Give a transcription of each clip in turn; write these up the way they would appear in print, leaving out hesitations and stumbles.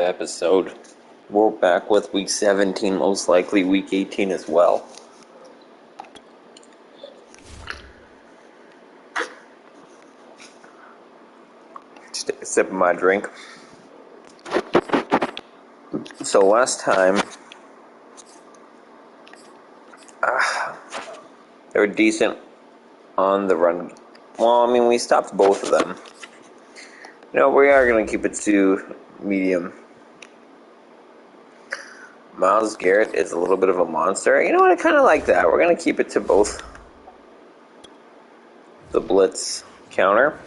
episode. We're back with week 17, most likely week 18 as well. Just take a sip of my drink. So last time, they were decent on the run. Well, I mean, we stopped both of them. We are going to keep it to medium. Myles Garrett is a little bit of a monster. You know what? I kind of like that. We're going to keep it to both. The blitz counter.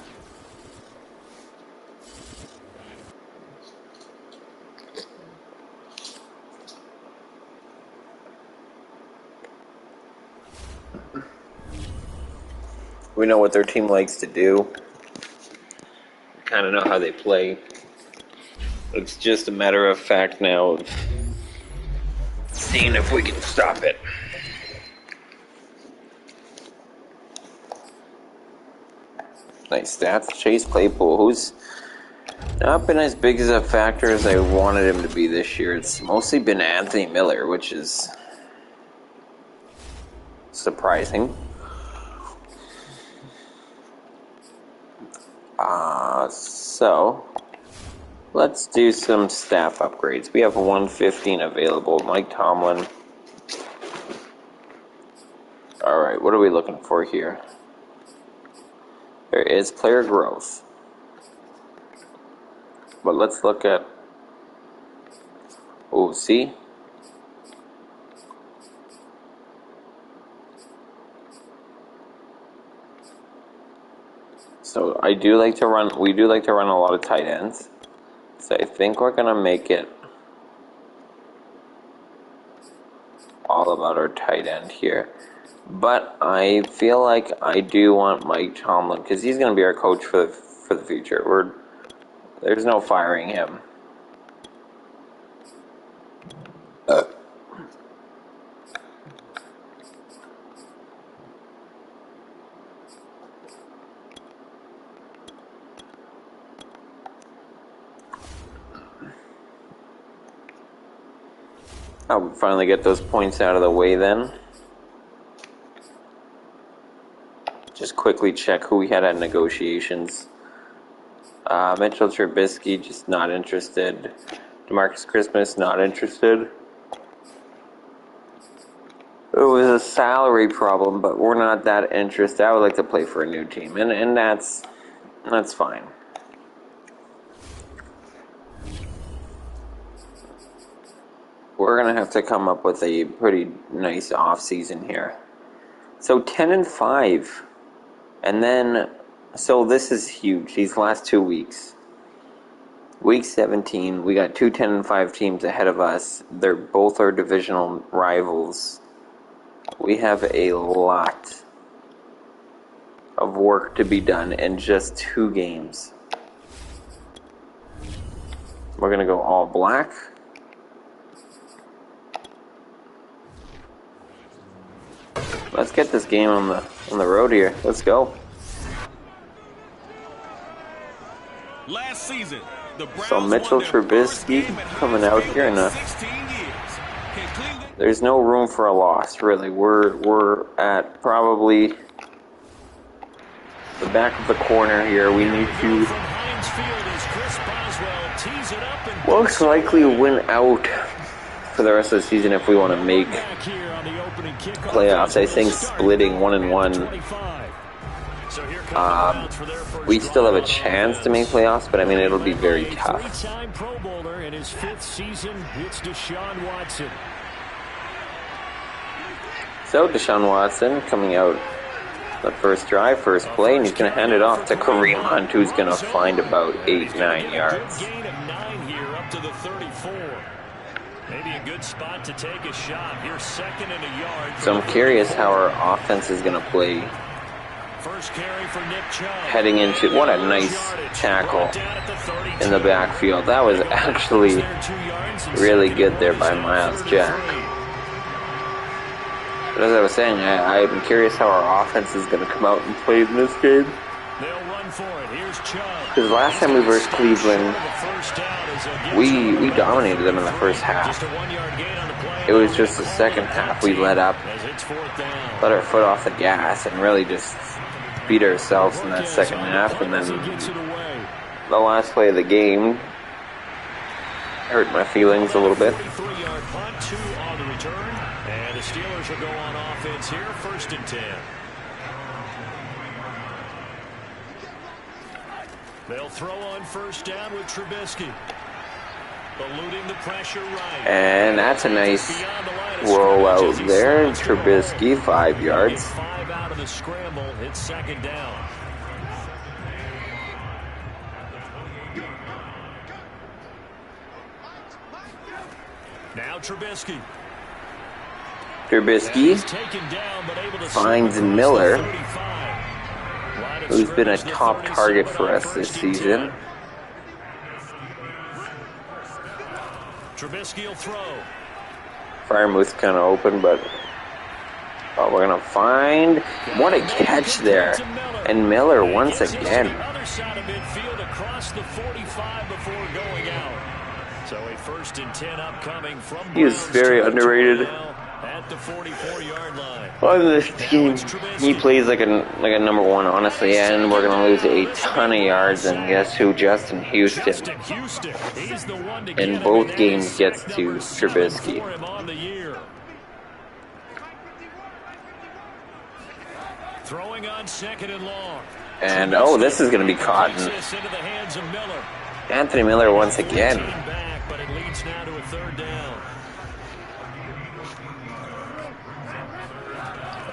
We know what their team likes to do. We kind of know how they play. It's just a matter of fact now of seeing if we can stop it. Nice stats. Chase Claypool, who's not been as big as a factor as I wanted him to be this year. It's mostly been Anthony Miller, which is surprising. So let's do some staff upgrades. We have 115 available. Mike Tomlin. Alright, what are we looking for here? There is player growth. But let's look at OC. So we do like to run a lot of tight ends. So I think we're going to make it all about our tight end here. But I feel like I do want Mike Tomlin because he's going to be our coach for the future. There's no firing him. I'll finally get those points out of the way then. Just quickly check who we had at negotiations. Mitchell Trubisky, just not interested. DeMarcus Christmas, not interested. It was a salary problem, but we're not that interested. I would like to play for a new team, and that's fine. We're going to have to come up with a pretty nice off-season here. So 10-5. And then, so this is huge, these last 2 weeks. Week 17, we got two 10-5 teams ahead of us. They're both our divisional rivals. We have a lot of work to be done in just 2 games. We're going to go all black. Let's get this game on the road here. Let's go. Last season, the Browns so Mitchell Trubisky coming out here, and there's no room for a loss, really. We're at probably the back of the corner here. We need to most likely win out for the rest of the season if we want to make playoffs. I think splitting 1-1. We still have a chance to make playoffs, but I mean it'll be very tough. Pro Bowler in his 5th season, it's Deshaun Watson. So Deshaun Watson coming out the first drive, first play, and he's going to hand it off to Kareem Hunt, who's going to find about 8-9 yards. Gain of 9 here up to the 34. Maybe a good spot to take a shot. You're 2nd and a yard. So I'm curious how our offense is going to play First carry for Nick Chubb. Heading into, what a nice tackle in the backfield. That was actually really good there by Myles Jack. But as I was saying, I'm curious how our offense is going to come out and play in this game. They'll run for it. Here's Chubb. Because last time we versed Cleveland, we dominated them in the first half. Just a 1-yard gain on the play. It was just the second half we let up, As it's 4th down. let our foot off the gas, and really just beat ourselves in that second half. And then Gets it away. the last play of the game hurt my feelings a little bit. 43-yard punt, 2 on the return. And the Steelers will go on offense here, 1st and 10. They'll throw on 1st down with Trubisky. Eluding the pressure right. And that's a nice rollout there. Trubisky, 5 yards. 5 out of the scramble. It's 2nd down. Now Trubisky. Trubisky Taken down, but able to finds slip across Miller, the 35. Line of who's been a scrimmage top defense target set for up us on this 1st and 10. season. Trubisky will throw. Freiermuth's kind of open, but we're going to find... What a catch there. And Miller once Gets it to again. the other side of midfield across the 45 before going out. So a 1st and 10 upcoming from He is Browns very territory underrated. now at the 44-yard line. On this team, he plays like a number 1, honestly, and we're going to lose a ton of yards. And guess who? Justin Houston. Justin Houston, he's the one to In get him, both and games that's gets to number 7 Trubisky. for him on the year. Throwing on 2nd and long. And, this is going to be caught. Takes this into the hands of Miller. Anthony Miller once again. Back, but it leads now to a 3rd down.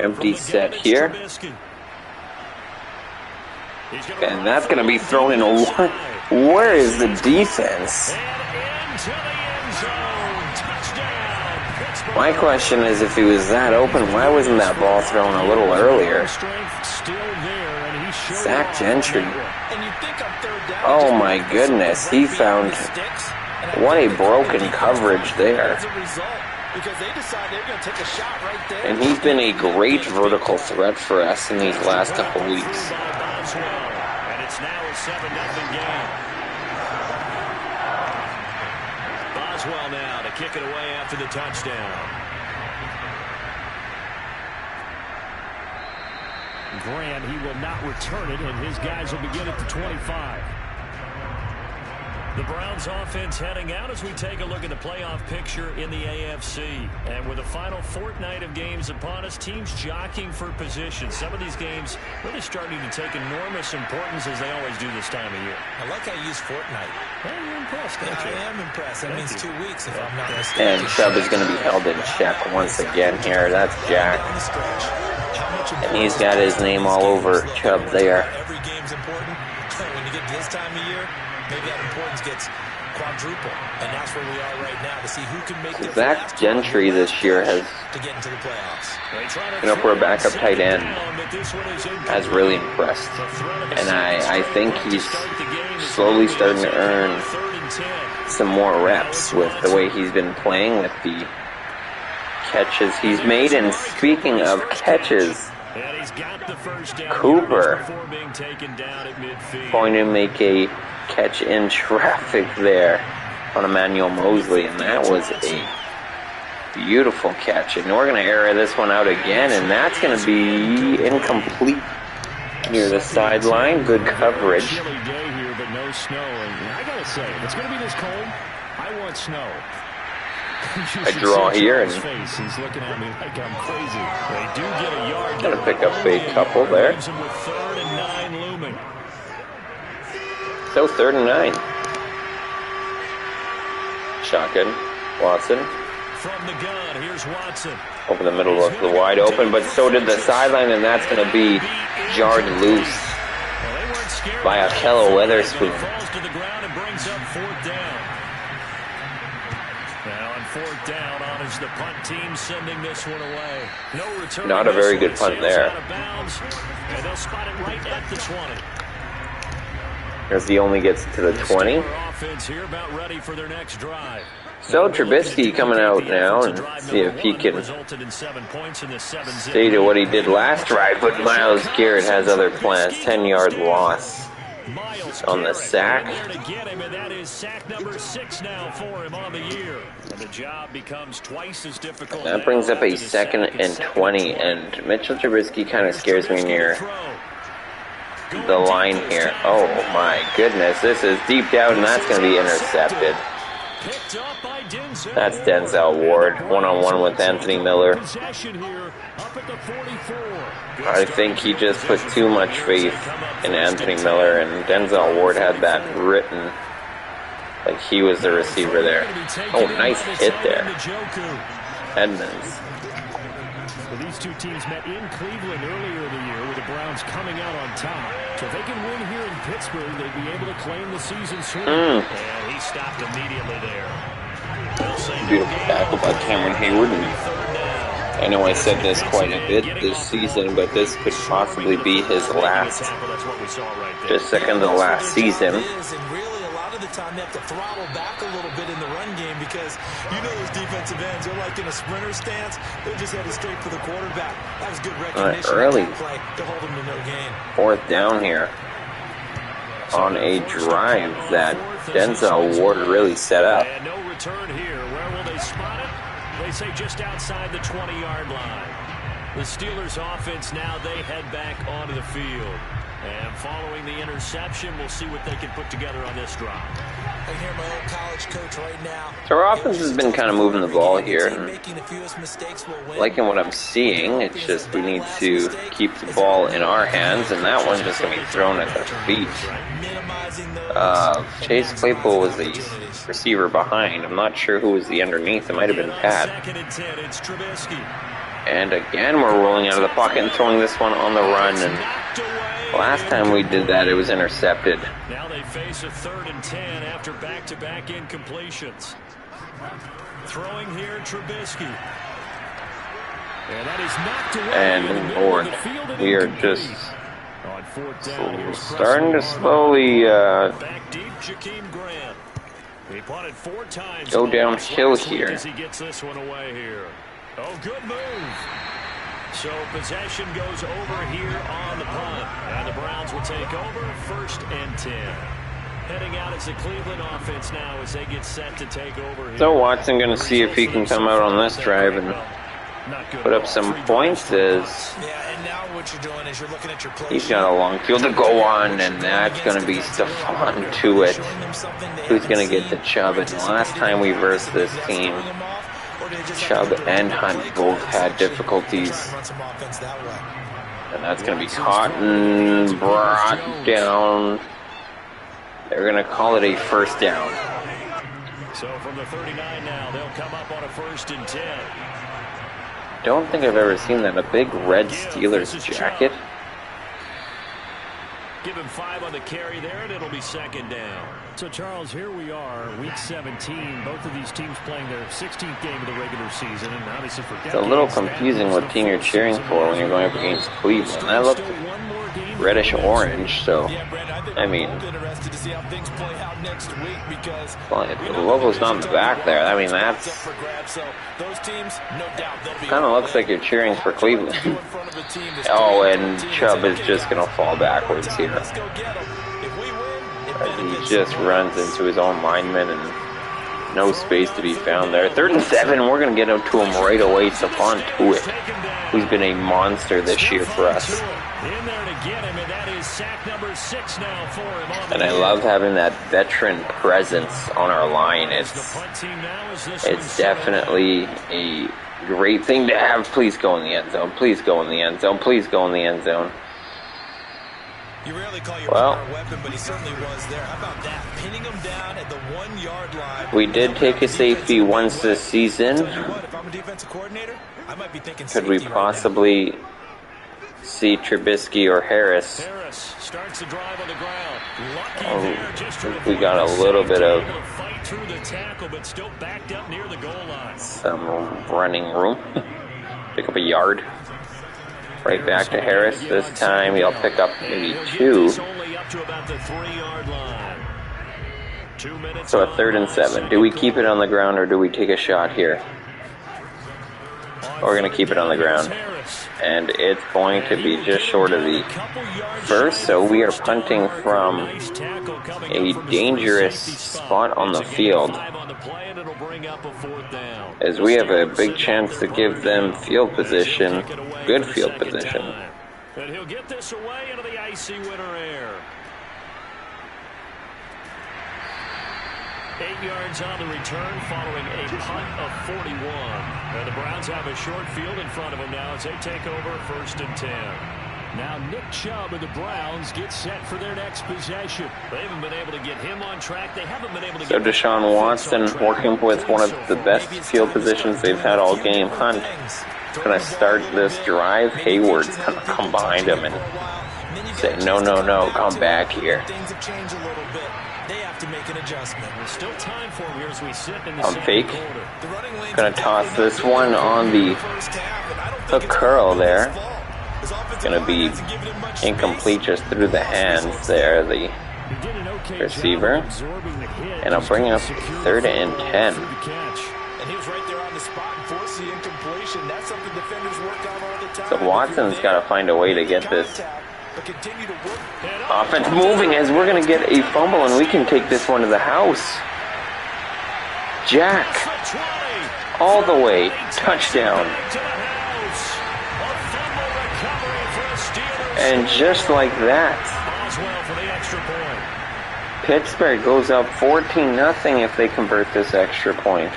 Empty set here. And that's going to be thrown in. Where is the defense? My question is, if he was that open, why wasn't that ball thrown a little earlier? Zach Gentry. Oh my goodness, he found... What a broken coverage there. And he's been a great vertical threat for us in these last couple weeks. And it's now a 7-0 game. Boswell now to kick it away after the touchdown. Grant, he will not return it, and his guys will begin at the 25. The Browns offense heading out as we take a look at the playoff picture in the AFC. And with the final fortnight of games upon us, teams jockeying for position. Some of these games really starting to take enormous importance as they always do this time of year. I like how you use fortnight. Well, you're impressed, aren't you? I am impressed. That means 2 weeks if I'm not mistaken. And Chubb is going to be held in check once again here. That's Jack. And he's got his name all over Chubb there. Every game's important. When you get to this time of year, maybe that importance gets quadruple, and that's where we are right now to see who can make the Zach Gentry this year has to get into the playoffs. for a backup tight end, has really impressed. And I think he's slowly starting to earn some more reps with the way he's been playing, with the catches he's made. And speaking of catches, Cooper going to make a catch in traffic there on Emmanuel Mosley, and that was a beautiful catch. And we're going to air this one out again, and that's going to be incomplete near the sideline. Good coverage. Chilly day here, but no snow. And I gotta say, if it's going to be this cold, I want snow. I draw here, and he's looking at me like I'm crazy. They do get a yard. Gonna pick up a couple there. With 3rd and 9 looming. So 3rd and 9. Shotgun. Watson. From the gun, here's Watson. Over the middle of the wide open, but so did the sideline, and that's going to be jarred loose by Akello Weatherspoon. Falls to the ground and brings up 4th down. Now on 4th down, honors the punt team, sending this one away. No return. Not a very good punt there. Out of bounds, and they'll spot it right at the 20. As he only gets to the 20. Offense here about ready for their next drive. So Trubisky coming out now, and see if he can stay to what he did last drive, but Myles Garrett has other plans. 10-yard loss. Miles on the Garrett sack. in there to get him, and that is sack number 6 now for him on the year. And the job becomes twice as difficult. That brings up a 2nd and 20, and Mitchell Trubisky kind of scares me near the line here. Oh my goodness, this is deep down, and that's going to be intercepted. That's Denzel Ward, one-on-one with Anthony Miller. I think he just put too much faith in Anthony Miller, and Denzel Ward had that written like he was the receiver there. Oh, nice hit there. Edmonds. Well, these two teams met in Cleveland earlier in the year with the Browns coming out on top. So if they can win here in Pittsburgh, they'd be able to claim the season sweep. And he stopped immediately there. Beautiful tackle by Cameron Hayward. I know I said this quite a bit this season, but this could possibly be his last, just second to last season. Time they have to throttle back a little bit in the run game because you know those defensive ends are like in a sprinter stance. They're just headed straight for the quarterback. That was good recognition. Early play to hold them to no gain. 4th down here on a drive that Denzel Ward really set up. And no return here. Where will they spot it? They say just outside the 20-yard line. The Steelers offense now, they head back onto the field. And following the interception, we'll see what they can put together on this drive. I hear my old college coach right now. So our offense has been kind of moving the ball here. And liking what I'm seeing, it's just we need to keep the ball in our hands, and that one's just going to be thrown at their feet. Chase Claypool was the receiver behind. I'm not sure who was the underneath. It might have been Pat. And again, we're rolling out of the pocket and throwing this one on the run. And last time we did that, it was intercepted. Now they face a 3rd and 10 after back-to-back incompletions. Throwing here, Trubisky. And that is knocked away. And Lord, we are just starting to slowly back deep, Jakeem Grant. He punted 4 times. Go downhill here. As he gets this one away here. Oh, good move. So possession goes over here on the punt. And the Browns will take over 1st and 10. Heading out as the Cleveland offense now as they get set to take over here. So Watson going to see if he can come out on this drive and put up some points. As and now what you're doing is you're looking at your play. He's got a long field to go on, and that's going to be Stephon Tuitt who's going to get the Chubb. And last time we versed this team, Chubb and Hunt both had difficulties. And that's going to be caught and brought down. They're going to call it a 1st down. So from the 39 now, they'll come up on a 1st and 10. Don't think I've ever seen that. A big red Steelers jacket. Give him 5 on the carry there, and it'll be 2nd down. So, Charles, here we are, Week 17. Both of these teams playing their 16th game of the regular season, and obviously for decades, it's a little confusing what team you're cheering for when you're going up against Cleveland. That looked reddish-orange, so, I mean, well, the logo's not in the back there. I mean, that's kind of looks like you're cheering for Cleveland. Oh, and Chubb is just going to fall backwards here. He just runs into his own lineman and no space to be found there. 3rd and 7, we're going to get up to him right away. Stephon Tuitt, who's been a monster this year for us. And I love having that veteran presence on our line. It's definitely a great thing to have. Please go in the end zone. Please go in the end zone. Please go in the end zone. You rarely call your a weapon, but he certainly was there. How about that? Pinning him down at the 1-yard line. We did take a safety once this season. If I'm a defensive coordinator, I might be thinking could we possibly see Trubisky or Harris? Harris starts the drive on the ground. We got a little bit of some running room. Pick up a yard. Right back to Harris. This time he'll pick up maybe 2. So a 3rd and 7. Do we keep it on the ground or do we take a shot here? We're going to keep it on the ground. And it's going to be just short of the first, so we are punting from a dangerous spot on the field, as we have a big chance to give them field position, good field position. And he'll get this away into the icy winter air. 8 yards on the return following a punt of 41. And the Browns have a short field in front of them now as they take over 1st and 10. Now Nick Chubb of the Browns gets set for their next possession. They haven't been able to get him on track. They haven't been able to get Deshaun Watson working with one of the best field positions they've had all game. Hunt going to start this drive. Hayward's going to come behind him and say, no, come back here. Things have changed a little bit. They have to make an adjustment. There's still time for him here as we sit in the Fake. Going to toss this one on the hook curl there. It's going to be incomplete just through the hands there, the receiver. And I'll bring up 3rd and 10. And he was right there on the spot and forced the incompletion. That's something defenders work on all the time. So Watson's got to find a way to get this offense moving, as we're going to get a fumble and we can take this one to the house. Jack, all the way, touchdown. And just like that, Pittsburgh goes up 14-0 if they convert this extra point.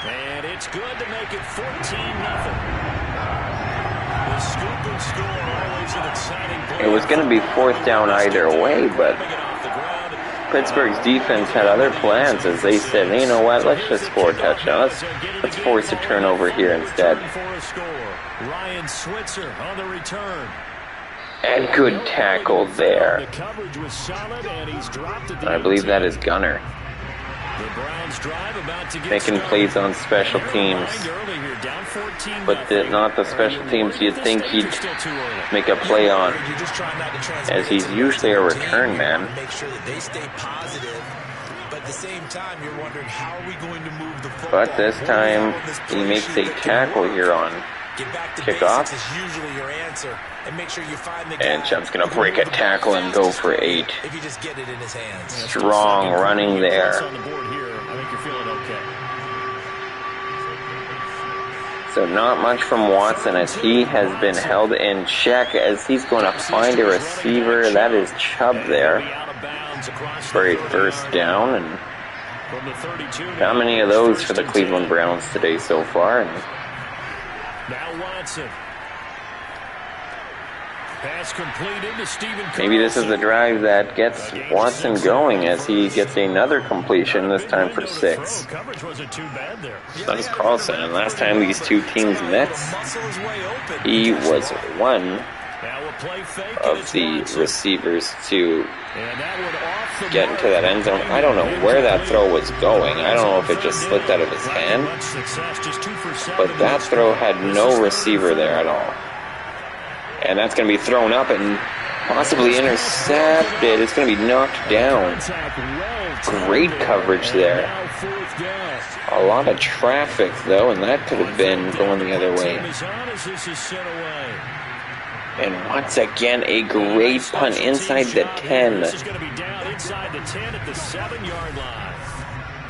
And it's good to make it 14-0. The scoop and score, always an exciting play. It was going to be 4th down either way, but Pittsburgh's defense had other plans, as they said, you know what, let's just score a touchdown. Let's force a turnover here instead. Ryan Switzer on the return. And good tackle there. The coverage was solid, and he's dropped it. I believe that is Gunner. The Browns drive about to get making plays on special teams. But not the special teams you'd think he'd make a play on, as he's usually a return man. Make sure that they stay positive. But at the same time, you're wondering, how are we going to move the football? But this time, he makes a tackle here on kickoff. Usually your answer. And make sure you find the and Chubb's going to break a tackle and go for 8. If you just get it in his hands. Strong running there. So not much from Watson, as he has been held in check, as he's going to find a receiver. That is Chubb there for a 1st down. And how many of those for the Cleveland Browns today so far? And now Watson. Pass completed to Stephen Carlson. Maybe this is the drive that gets Watson going, as he gets another completion, this time for 6. Coverage wasn't too bad there. That is Carlson, and last time these two teams met, he was one of the receivers to get into that end zone. I don't know where that throw was going. I don't know if it just slipped out of his hand, but that throw had no receiver there at all. And that's going to be thrown up and possibly intercepted. It's going to be knocked down. Great coverage there. A lot of traffic, though, and that could have been going the other way. And once again, a great punt inside the 10. This is going to be down inside the 10 at the 7-yard line.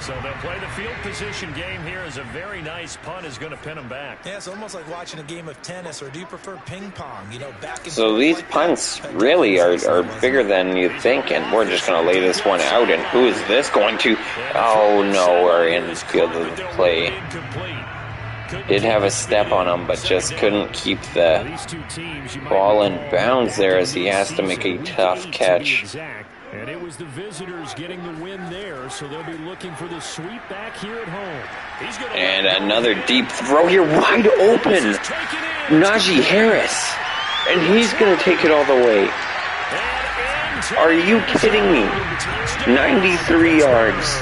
So they'll play the field position game here, as a very nice punt is going to pin them back. Yeah, it's almost like watching a game of tennis, or do you prefer ping pong? You know, back and so these punts really are bigger than you think, and we're just going to lay this one out. And who is this going to? Oh no, we're in the field of the play. Did have a step on him, but just couldn't keep the ball in bounds there, as he has to make a tough catch. And it was the visitors getting the win there, so they'll be looking for the sweep back here at home. And another deep throw here, wide open. Najee Harris. And he's going to take it all the way. Are you kidding me? 93 yards.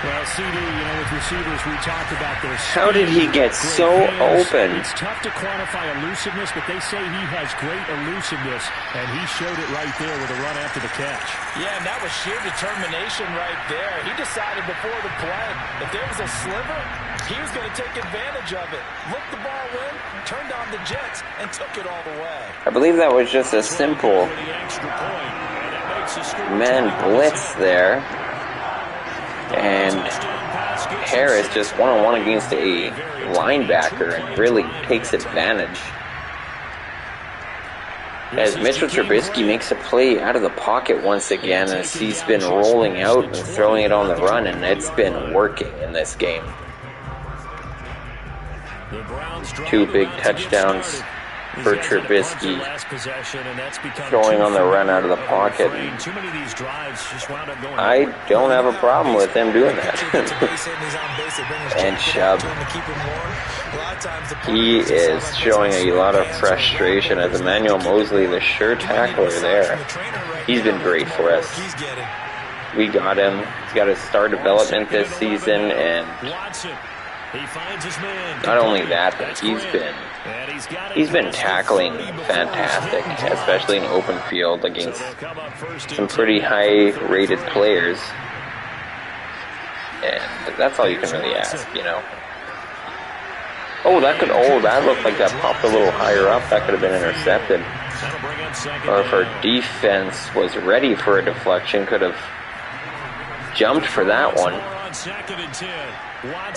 Well, CD, with receivers, we talked about this. How did he get so open? It's tough to quantify elusiveness, but they say he has great elusiveness, and he showed it right there with a run after the catch. Yeah, and that was sheer determination right there. He decided before the play, if there was a sliver, He was going to take advantage of it. Looked the ball in, turned on the Jets, and took it all the way. I believe that was just a simple man blitz there. And Harris just one-on-one against a linebacker and really takes advantage. As Mitchell Trubisky makes a play out of the pocket once again, as he's been rolling out and throwing it on the run, and it's been working in this game. 2 big touchdowns for Trubisky, throwing on the run out of the pocket. I don't have a problem with him doing that. And Chubb, he is showing a lot of frustration as Emmanuel Mosley, the sure tackler there. He's been great for us. We got him. He's got his star development this season, and not only that, but he's been tackling fantastic, especially in open field against some pretty high-rated players. And that's all you can really ask, you know. That looked like that popped a little higher up. That could have been intercepted. Or if our defense was ready for a deflection, could have jumped for that one.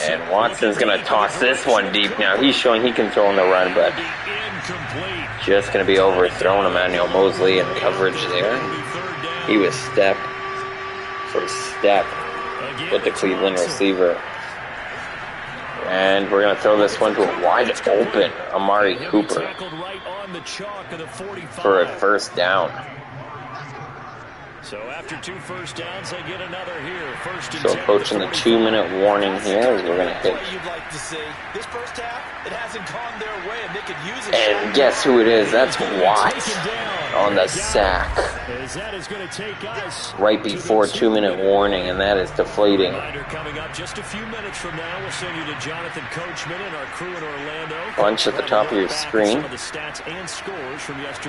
And Watson's going to toss this one deep now. He's showing he can throw on the run, but just going to be overthrown. Emmanuel Mosley in coverage there. He was step for step with the Cleveland receiver. And we're going to throw this one to a wide open Amari Cooper for a first down. So after 2 first downs, they get another here. So approaching the 2-minute warning here as we're going to hit. This first half, it hasn't gone their way, and they could use it. And guess who it is? That's Watt on the sack. Right before 2-minute warning, and that is deflating. Coming up just a few minutes from now, we'll send you to Jonathan Coachman and our crew in Orlando. Bunch at the top of your screen.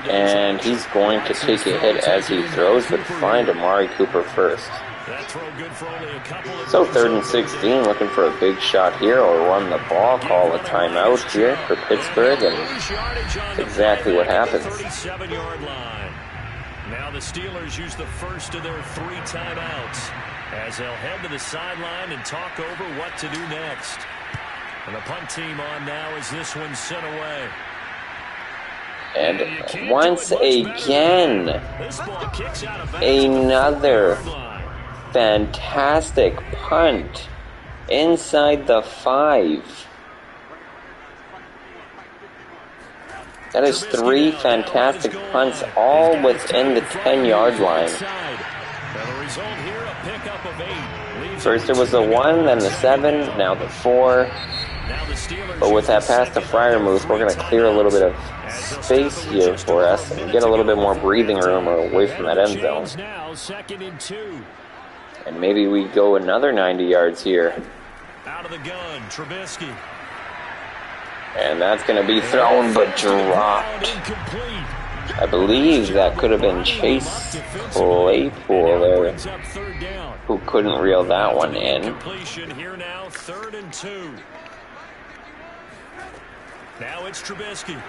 And he's going to take a hit as he throws, but find Amari Cooper first. So 3rd and 16, looking for a big shot here or run the ball, call a timeout here for Pittsburgh, and that's exactly what happens. Now the Steelers use the first of their 3 timeouts as they'll head to the sideline and talk over what to do next. And the punt team on now as this one's sent away. And once again, another fantastic punt inside the 5. That is 3 fantastic punts, all within the 10-yard line. First there was the 1, then the 7, now the 4. But with that pass to Freiermuth, we're going to clear a little bit of space here for us and get a little bit more breathing room away from that end zone. And maybe we go another 90 yards here. Out of the gun, Trubisky. And that's going to be thrown but dropped. I believe that could have been Chase Claypool there, who couldn't reel that one in. Here now, 3rd and 2. Now it's Trubisky.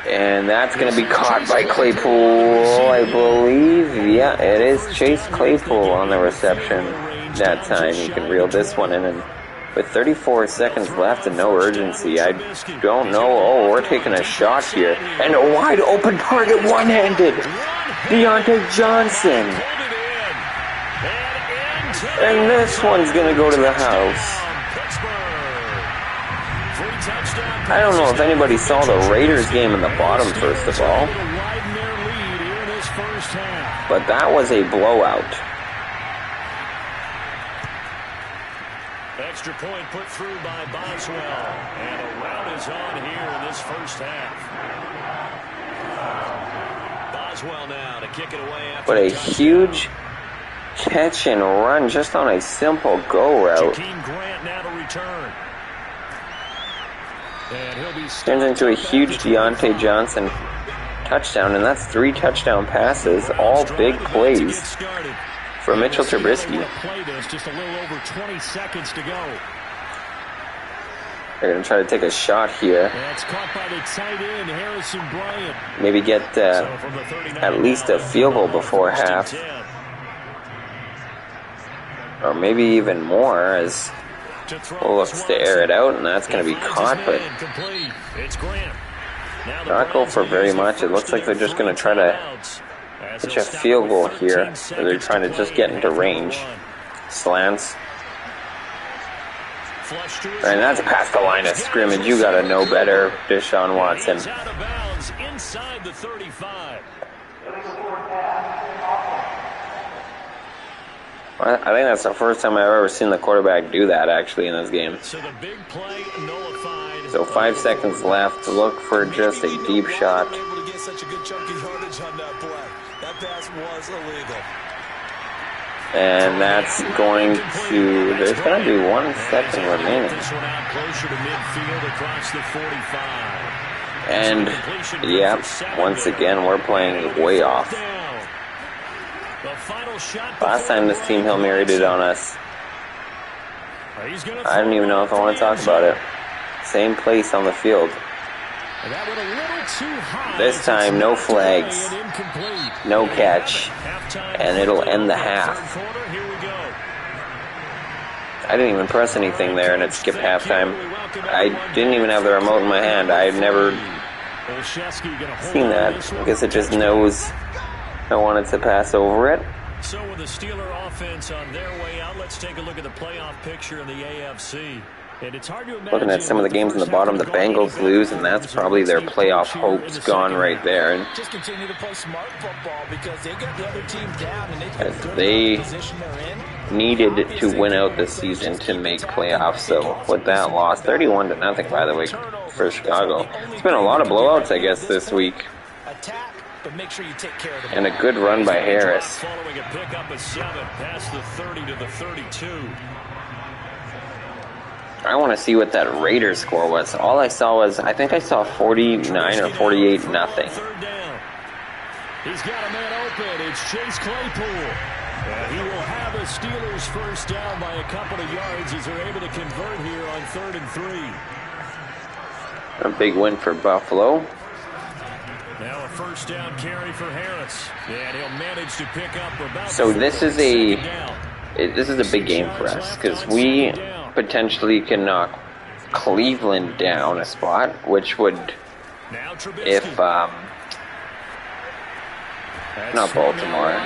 And that's going to be caught by Claypool, I believe. Yeah, it is Chase Claypool on the reception that time. You can reel this one in, and with 34 seconds left and no urgency, I don't know. Oh, we're taking a shot here. And a wide open target, one-handed. Deontay Johnson. And this one's going to go to the house. I don't know if anybody saw the Raiders game in the bottom, first of all. But that was a blowout. Extra point put through by Boswell. And a rout is on here in this first half. Boswell now to kick it away after. But a huge catch and run just on a simple go route. Jakeem Grant now to return. Turns into a huge Deontay Johnson touchdown, and that's 3 touchdown passes, all big plays for Mitchell Trubisky. Just a little over 20 seconds to go. They're going to try to take a shot here. That's caught by the tight end, Harrison Bryant. Maybe get at least a field goal before half. Or maybe even more, as looks to air it out, and that's going to be caught, but not go for very much. It looks like they're just going to try to pitch a field goal here. Or they're trying to just get into range. Slants. And that's past the line of scrimmage. You got to know better, Deshaun Watson. Inside the 35. I think that's the first time I've ever seen the quarterback do that, actually, in this game. So the big play nullified. So 5 seconds left to look for just a deep shot. Able to get such a good chunky yardage on that play. That pass was illegal. And that's going to, there's going to be 1 second remaining. This one out closer to midfield across the 45. And, yeah, once again, we're playing way off. Last time this team Hail Married it on us, I don't even know if I want to talk about it. Same place on the field. This time, no flags, no catch, and it'll end the half. I didn't even press anything there, and it skipped halftime. I didn't even have the remote in my hand. I had never seen that. I guess it just knows I wanted to pass over it. So with the Steeler offense on their way out, let's take a look at the playoff picture in the AFC. And it's hard to imagine. Looking at some of the games in the bottom, the Bengals lose, and that's probably their playoff hopes gone right there. And just continue to play smart football because they got the other team down and they needed to win out this season to make playoffs. So with that loss, 31-0, by the way, for Chicago. It's been a lot of blowouts, I guess, this week. But make sure you take care of the and a good run by Harris. Following a pickup of 7 past the 30 to the 32. I want to see what that Raiders score was. All I saw was, I think I saw 49 or 48 nothing. Third down. He's got a man open. It's Chase Claypool. He will have the Steelers first down by a couple of yards as they're able to convert here on 3rd and 3. A big win for Buffalo. Now a first down carry for Harris. And he'll manage to pick up about. So this is a big game for us because we potentially can knock Cleveland down a spot, which would, if not Baltimore.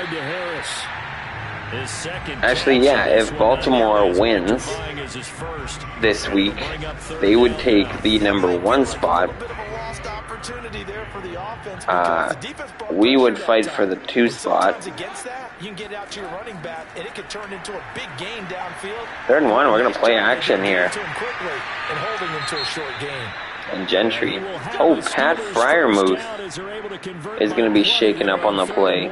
Actually, yeah, if Baltimore wins this week, they would take the number 1 spot. We would fight for the 2 spot. 3rd and 1, we're going to play action here. And Gentry. Oh, Pat Freiermuth is going to be shaken up on the play.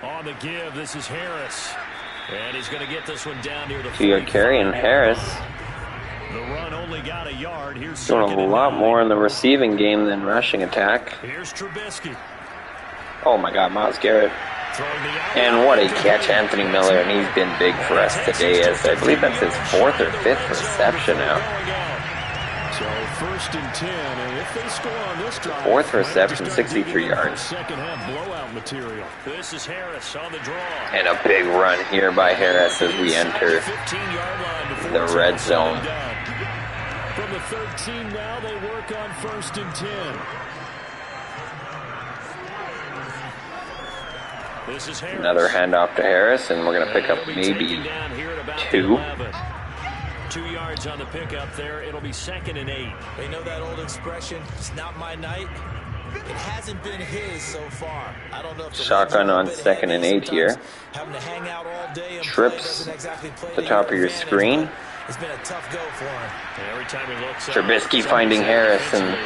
On the give, this is Harris. And he's going to get this one down near the 2-yard carry, and Harris the run only got a yard. Here's doing a lot more in the receiving game than rushing attack. Here's Trubisky. Oh my God, Myles Garrett. And what a catch, Anthony Miller, and he's been big for us today, as I believe that's his 4th or 5th reception now. So 1st and 10, and if they score on this drive, 4th reception, 63 yards. Second half blowout material. This is Harris on the draw. And a big run here by Harris as we enter the red zone. From the 13 now, they work on 1st and 10. This is Harris. Another handoff to Harris, and we're going to pick up maybe 2. 2 yards on the pickup there. It'll be 2nd and 8. They know that old expression, it's not my night. It hasn't been his so far. I don't know if shotgun on 2nd and 8 here. Having to hang out all day and trips the top of your screen. It's been a tough go for him. Every time he looks up, Trubisky finding Harris, and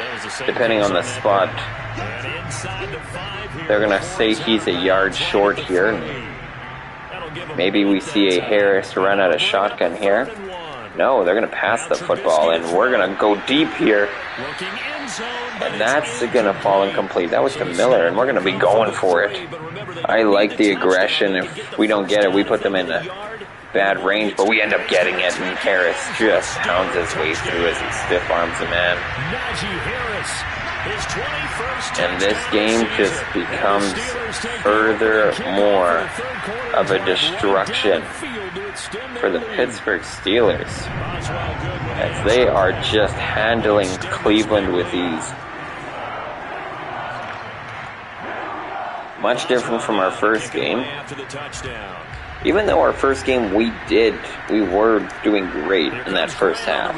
depending on the spot, they're going to say he's a yard short here. Maybe we see a Harris run out of shotgun here. No, they're going to pass the football, and we're going to go deep here. And that's going to fall incomplete. That was to Miller, and we're going to be going for it. I like the aggression. If we don't get it, we put them in a bad range, but we end up getting it, and Harris just pounds his way through as he stiff arms the man. And this game just becomes furthermore of a destruction for the Pittsburgh Steelers, as they are just handling Cleveland with ease. Much different from our first game. Even though our first game we were doing great in that first half.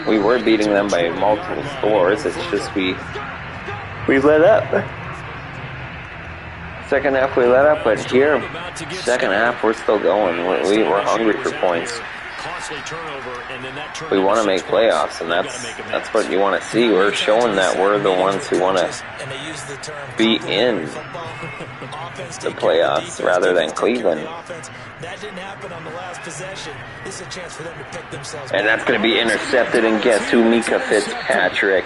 We were beating them by multiple scores. It's just we let up. Second half we let up, but here, second half we're still going. We're hungry for points. We want to make playoffs, and that's what you want to see. We're showing that we're the ones who want to be in the playoffs rather than Cleveland. And that's going to be intercepted, and guess who? Micah Fitzpatrick.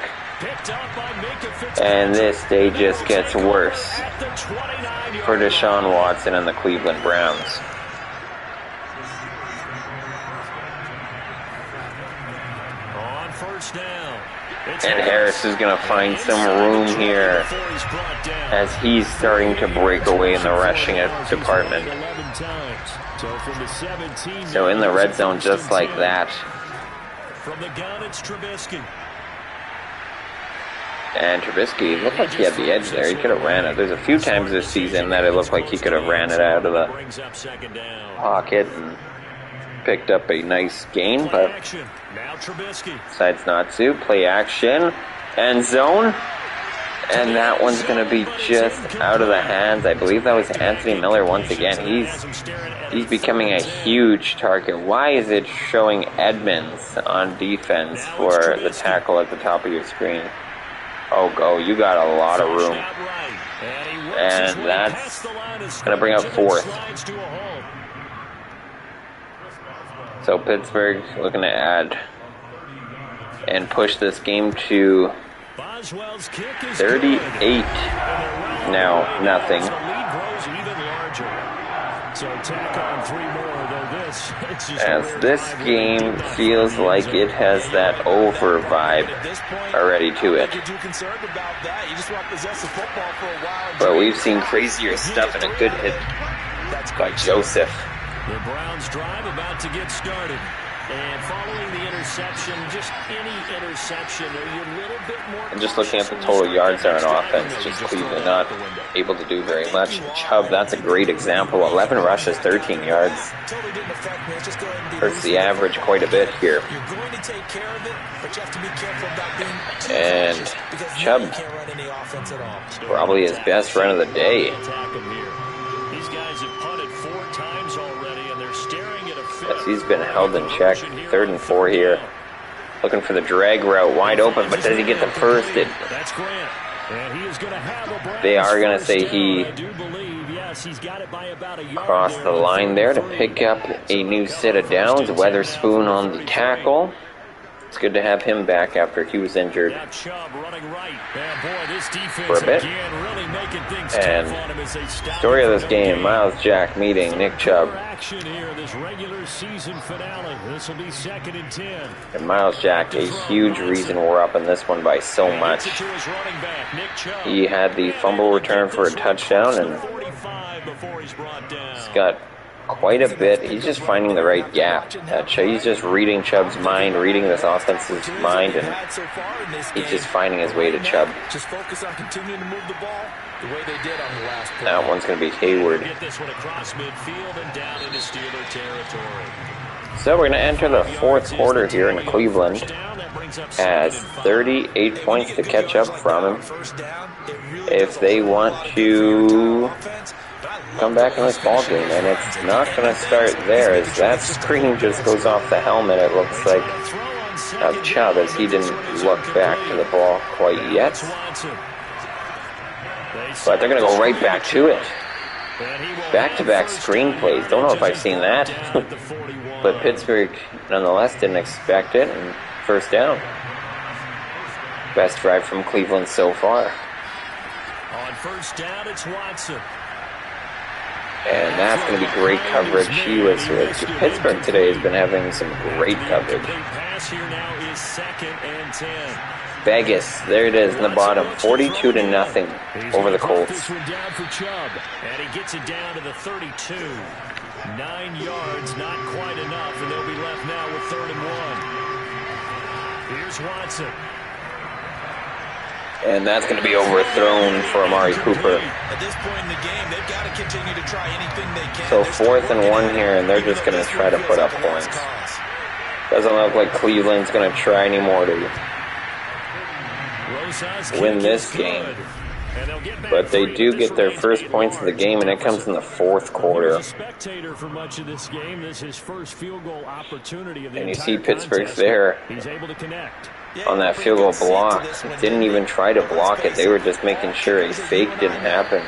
And this day just gets worse for Deshaun Watson and the Cleveland Browns. And Harris is going to find some room here as he's starting to break away in the rushing department. So in the red zone, just like that. And Trubisky looked like he had the edge there. He could have ran it. There's a few times this season that it looked like he could have ran it out of the pocket and picked up a nice gain, but decides not to. Play action, end zone, and that one's going to be just out of the hands. I believe that was Anthony Miller once again. He's becoming a huge target. Why is it showing Edmonds on defense for the tackle at the top of your screen? Oh, go. You got a lot of room. And that's going to bring up fourth. So Pittsburgh looking to add and push this game to 38. Now, nothing. As this game feels like it has that over vibe already to it. But we've seen crazier stuff, and a good hit by Joseph. The Browns drive about to get started. And following the interception, just any interception, you're a little bit more. And just looking at the total yards there on offense, just Cleveland not able to do very much. Chubb, that's a great example. 11 rushes, 13 yards. Hurts the average quite a bit here. And Chubb, probably his best run of the day. These guys have punted 4 times already, and they're staring at a Yes, he's been held in check. 3rd and 4 here. Looking for the drag route, wide open, but does he get the first? They are going to say he crossed the line there to pick up a new set of downs. Weatherspoon on the tackle. It's good to have him back after he was injured for a bit. And story of this game, Miles Jack meeting Nick Chubb. And Miles Jack, a huge reason we're up in this one by so much. He had the fumble return for a touchdown, and he's got quite a bit. He's just finding the right gap. He's just reading Chubb's mind, reading this offense's mind, and he's just finding his way to Chubb. Just focus on continuing to move the ball the way they did on the last play. That one's going to be Hayward. So we're going to enter the 4th quarter here in Cleveland. Has 38 points to catch up from him if they want to come back in this ball game, and it's not going to start there as that screen just goes off the helmet. It looks like of Chubb as he didn't look back to the ball quite yet, but they're going to go right back to it. Back-to-back screenplays. Don't know if I've seen that. But Pittsburgh, nonetheless, didn't expect it. And first down. Best drive from Cleveland so far. On first down, it's Watson. And that's going to be great coverage. Pittsburgh today has been having some great coverage. Pass here now is 2nd and 10. Vegas, there it is in the bottom, 42-0 over the Colts. This one down for Chubb, and he gets it down to the 32. 9 yards, not quite enough, and they'll be left now with 3rd and 1. Here's Watson. And that's going to be overthrown for Amari Cooper. At this point in the game, they've got to continue to try anything they can. So 4th and 1 here, and they're just going to try to put up points. Doesn't look like Cleveland's going to try anymore to win this game. But they do get their first points of the game, and it comes in the 4th quarter. And you see Pittsburgh's there on that field goal block. Didn't even try to block it. They were just making sure a fake didn't happen.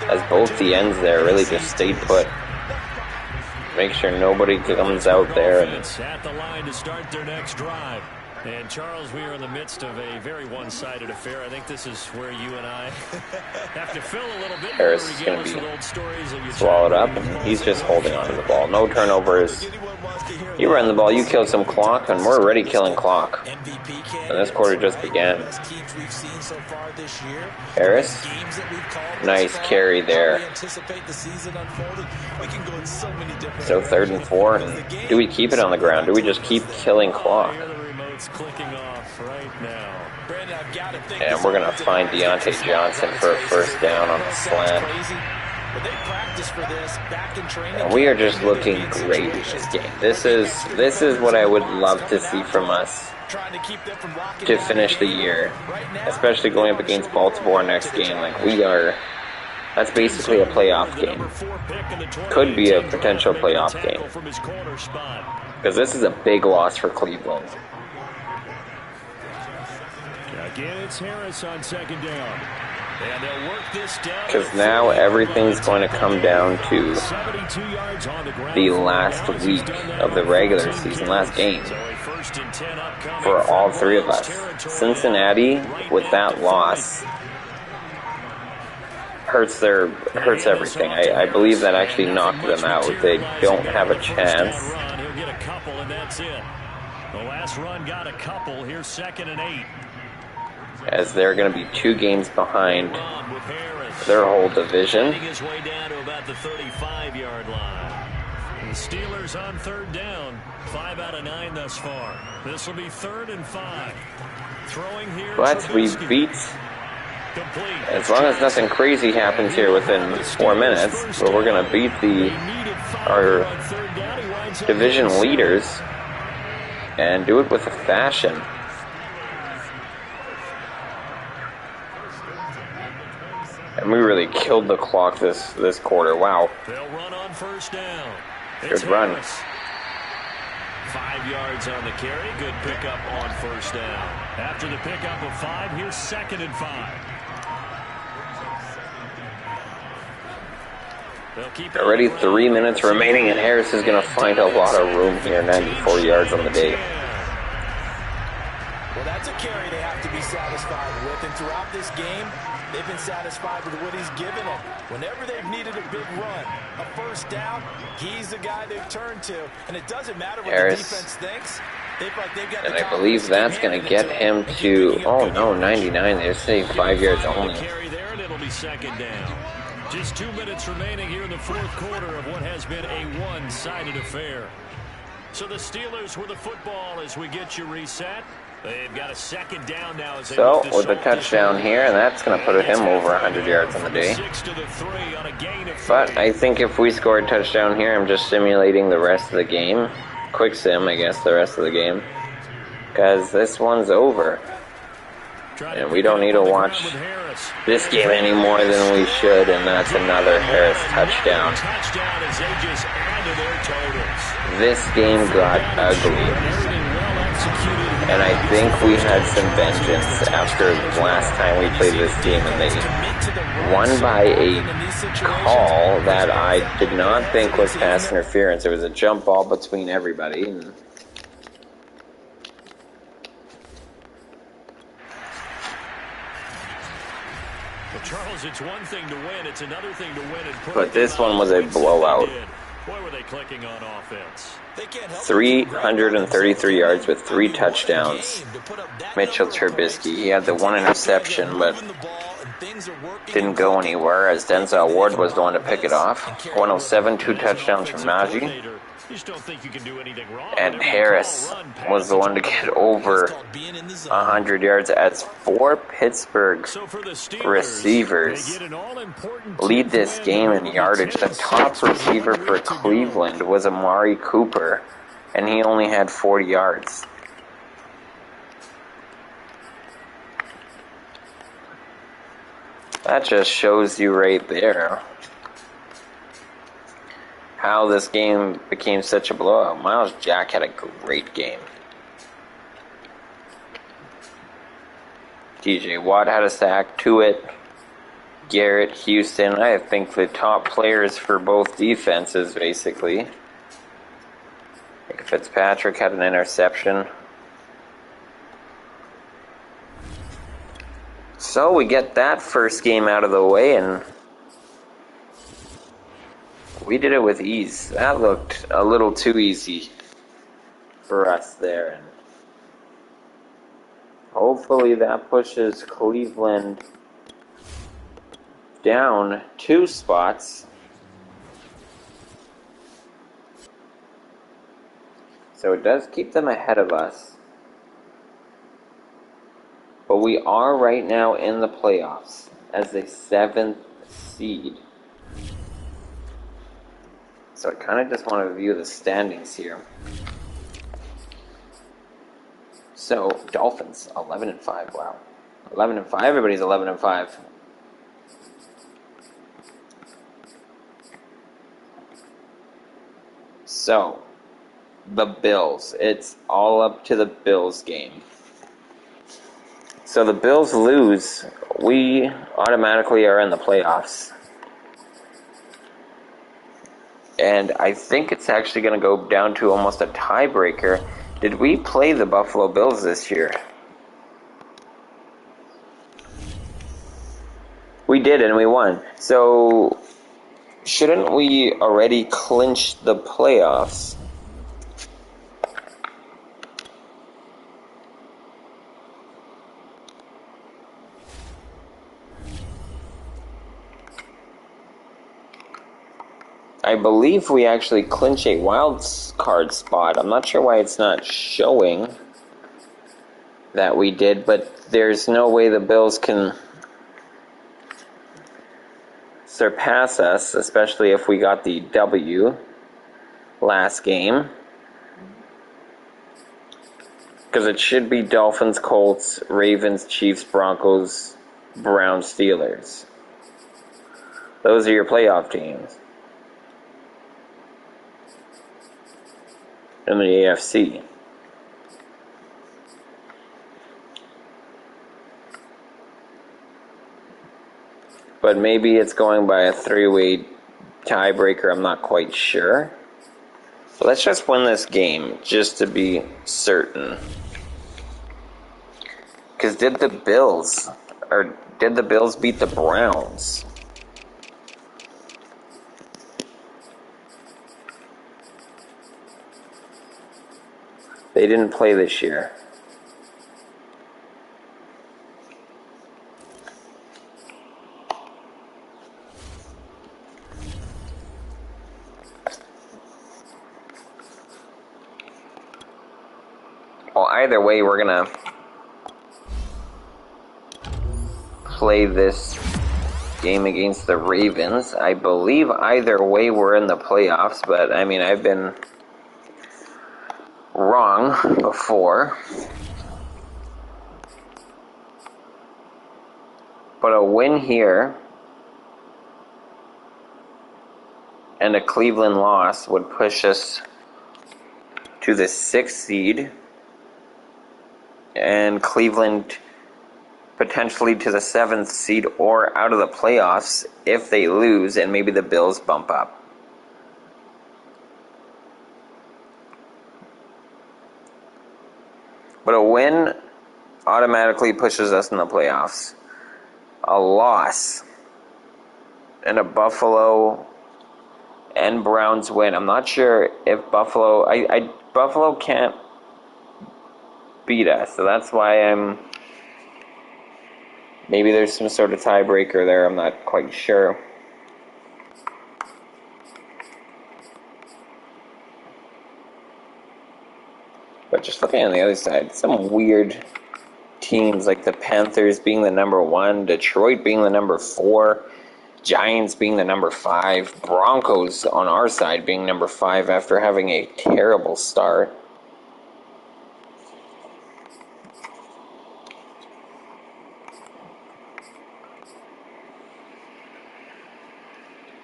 As both the ends there really just stayed put. Make sure nobody comes out there. And at the line to start their next drive. And Charles, we are in the midst of a very one-sided affair. I think this is where you and I have to fill a little bit. Harris is going to be swallowed up, and he's just holding on to the ball. No turnovers. You run the ball, you kill some clock, and we're already killing clock. And this quarter just began. Harris, nice carry there. So 3rd and 4. And do we keep it on the ground? Do we just keep killing clock? Clicking off right now. And we're going to find Deontay Johnson for a first down on the slant. And we are just looking great in this game. This is what I would love to see from us to finish the year, especially going up against Baltimore next game. Like that's basically a playoff game. Could be a potential playoff game. Because this is a big loss for Cleveland. Again, it's Harris on 2nd down. And they'll work this down. Because now everything's going to come down to the last week of the regular season, last game. For all 3 of us. Cincinnati, with that loss, hurts everything. I believe that actually knocked them out. They don't have a chance. He'll get a couple, and that's it. The last run got a couple. Here's 2nd and 8. As they're going to be 2 games behind their whole division. His way down to about the 35-yard line. The Steelers on 3rd down. 5 out of 9 thus far. This will be 3rd and 5. Throwing here. But we beat, as long as nothing crazy happens here within 4 minutes, but we're going to beat our division leaders and do it with a fashion. And we really killed the clock this quarter. Wow. They'll run on first down. Good run. 5 yards on the carry. Good pickup on first down. After the pickup of 5, here's 2nd and 5. Already 3 minutes remaining, and Harris is going to find a lot of room here. 94 yards on the day. Well, that's a carry they have to be satisfied with. And throughout this game, they've been satisfied with what he's given them. Whenever they've needed a big run, a first down, he's the guy they've turned to. And it doesn't matter what Harris. the defense thinks. And I believe that's going to get him to, oh no, 99. They're saying 5 yards only. Carry there, and it'll be 2nd down. Just 2 minutes remaining here in the 4th quarter of what has been a one-sided affair. So the Steelers with the football as we get you reset. They've got a 2nd down now. As so with a touchdown here, and that's going to put him over 100 yards on the day. But I think if we score a touchdown here, I'm just simulating the rest of the game. Quick sim, I guess, the rest of the game. Because this one's over. And we don't need to watch this game any more than we should, and that's another Harris touchdown. This game got ugly. And I think we had some vengeance after the last time we played this game, and they won by a call that I did not think was pass interference. It was a jump ball between everybody. And Charles, it's one thing to win, it's another thing to win and put. But this one was a blowout. Boy, were they clicking on offense. 333 yards with 3 touchdowns. Mitchell Trubisky, he had the 1 interception, but didn't go anywhere as Denzel Ward was the one to pick it off. 107, 2 touchdowns from Najee. And Harris was the one to get over 100 yards as 4 Pittsburgh receivers lead this game in yardage. The top receiver for Cleveland was Amari Cooper, and he only had 40 yards. That just shows you right there how this game became such a blowout. Miles Jack had a great game. TJ Watt had a sack. Tuitt, Garrett, Houston. I think the top players for both defenses, basically. Fitzpatrick had an interception. So we get that first game out of the way, and we did it with ease. That looked a little too easy for us there. And hopefully that pushes Cleveland down 2 spots. So it does keep them ahead of us. But we are right now in the playoffs as the 7th seed. So I kind of just want to view the standings here. So Dolphins 11-5. Wow, 11-5. Everybody's 11-5. So the Bills. It's all up to the Bills game. So the Bills lose, we automatically are in the playoffs. And I think it's actually going to go down to almost a tiebreaker. Did we play the Buffalo Bills this year? We did, and we won. So shouldn't we already clinch the playoffs? I believe we actually clinch a wild card spot. I'm not sure why it's not showing that we did, but there's no way the Bills can surpass us, especially if we got the W last game. Because it should be Dolphins, Colts, Ravens, Chiefs, Broncos, Browns, Steelers. Those are your playoff teams in the AFC. But maybe it's going by a 3-way tiebreaker. I'm not quite sure. But let's just win this game just to be certain. Because did the Bills beat the Browns? They didn't play this year. Well, either way, we're gonna play this game against the Ravens. I believe either way we're in the playoffs, but I mean, I've been wrong before. But a win here and a Cleveland loss would push us to the 6th seed, and Cleveland potentially to the 7th seed or out of the playoffs if they lose and maybe the Bills bump up. But a win automatically pushes us in the playoffs. A loss and a Buffalo and Browns win. I'm not sure if Buffalo can't beat us, so that's why maybe there's some sort of tiebreaker there. I'm not quite sure. But just looking on the other side, some weird teams like the Panthers being the number 1, Detroit being the number 4, Giants being the number 5, Broncos on our side being number 5 after having a terrible start.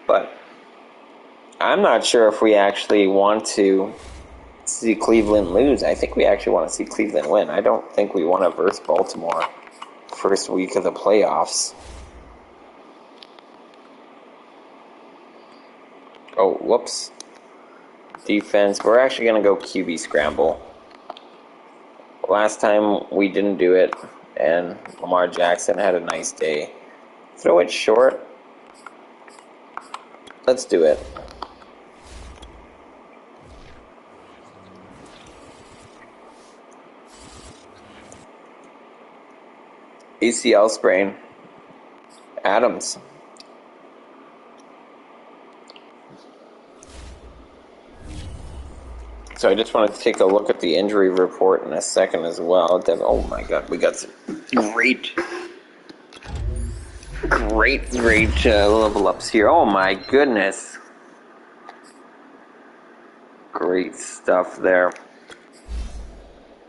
But I'm not sure if we actually want to see Cleveland lose. I think we actually want to see Cleveland win. I don't think we want to verse Baltimore first week of the playoffs. Oh, whoops. Defense. We're actually going to go QB scramble. Last time we didn't do it, and Lamar Jackson had a nice day. Throw it short. Let's do it. ACL sprain. Adams. So I just wanted to take a look at the injury report in a second as well. Oh my God, we got some great level ups here. Oh my goodness. Great stuff there.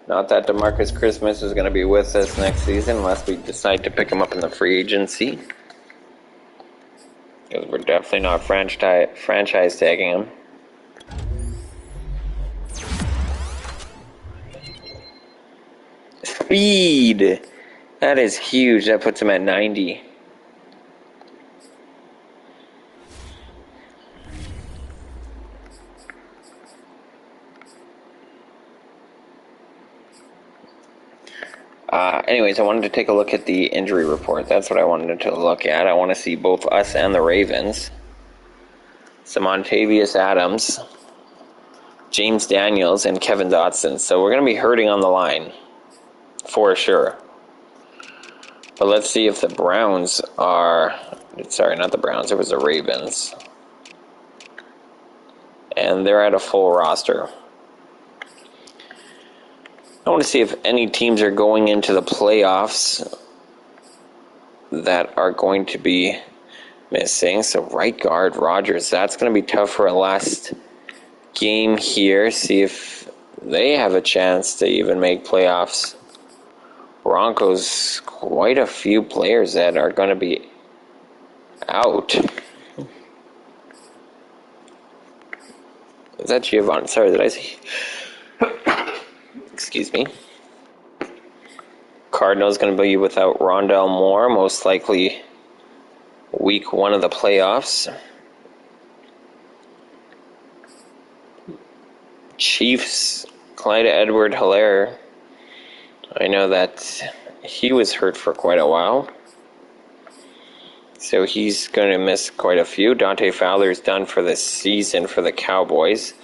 Not that DeMarcus Christmas is going to be with us next season unless we decide to pick him up in the free agency. Because we're definitely not franchise tagging him. Speed! That is huge. That puts him at 90. Anyways, I wanted to take a look at the injury report. That's what I wanted to look at. I want to see both us and the Ravens. Some Montavious Adams, James Daniels, and Kevin Dotson. So we're going to be hurting on the line, for sure. But let's see if the Browns are... Sorry, not the Browns. It was the Ravens. And they're at a full roster. I want to see if any teams are going into the playoffs that are going to be missing. So right guard, Rodgers. That's going to be tough for a last game here. See if they have a chance to even make playoffs. Broncos, quite a few players that are going to be out. Is that Giovanni? Sorry, did I see? Excuse me. Cardinals going to be without Rondale Moore, most likely week 1 of the playoffs. Chiefs, Clyde Edward-Helaire. I know that he was hurt for quite a while, so he's going to miss quite a few. Dante Fowler's done for the season for the Cowboys.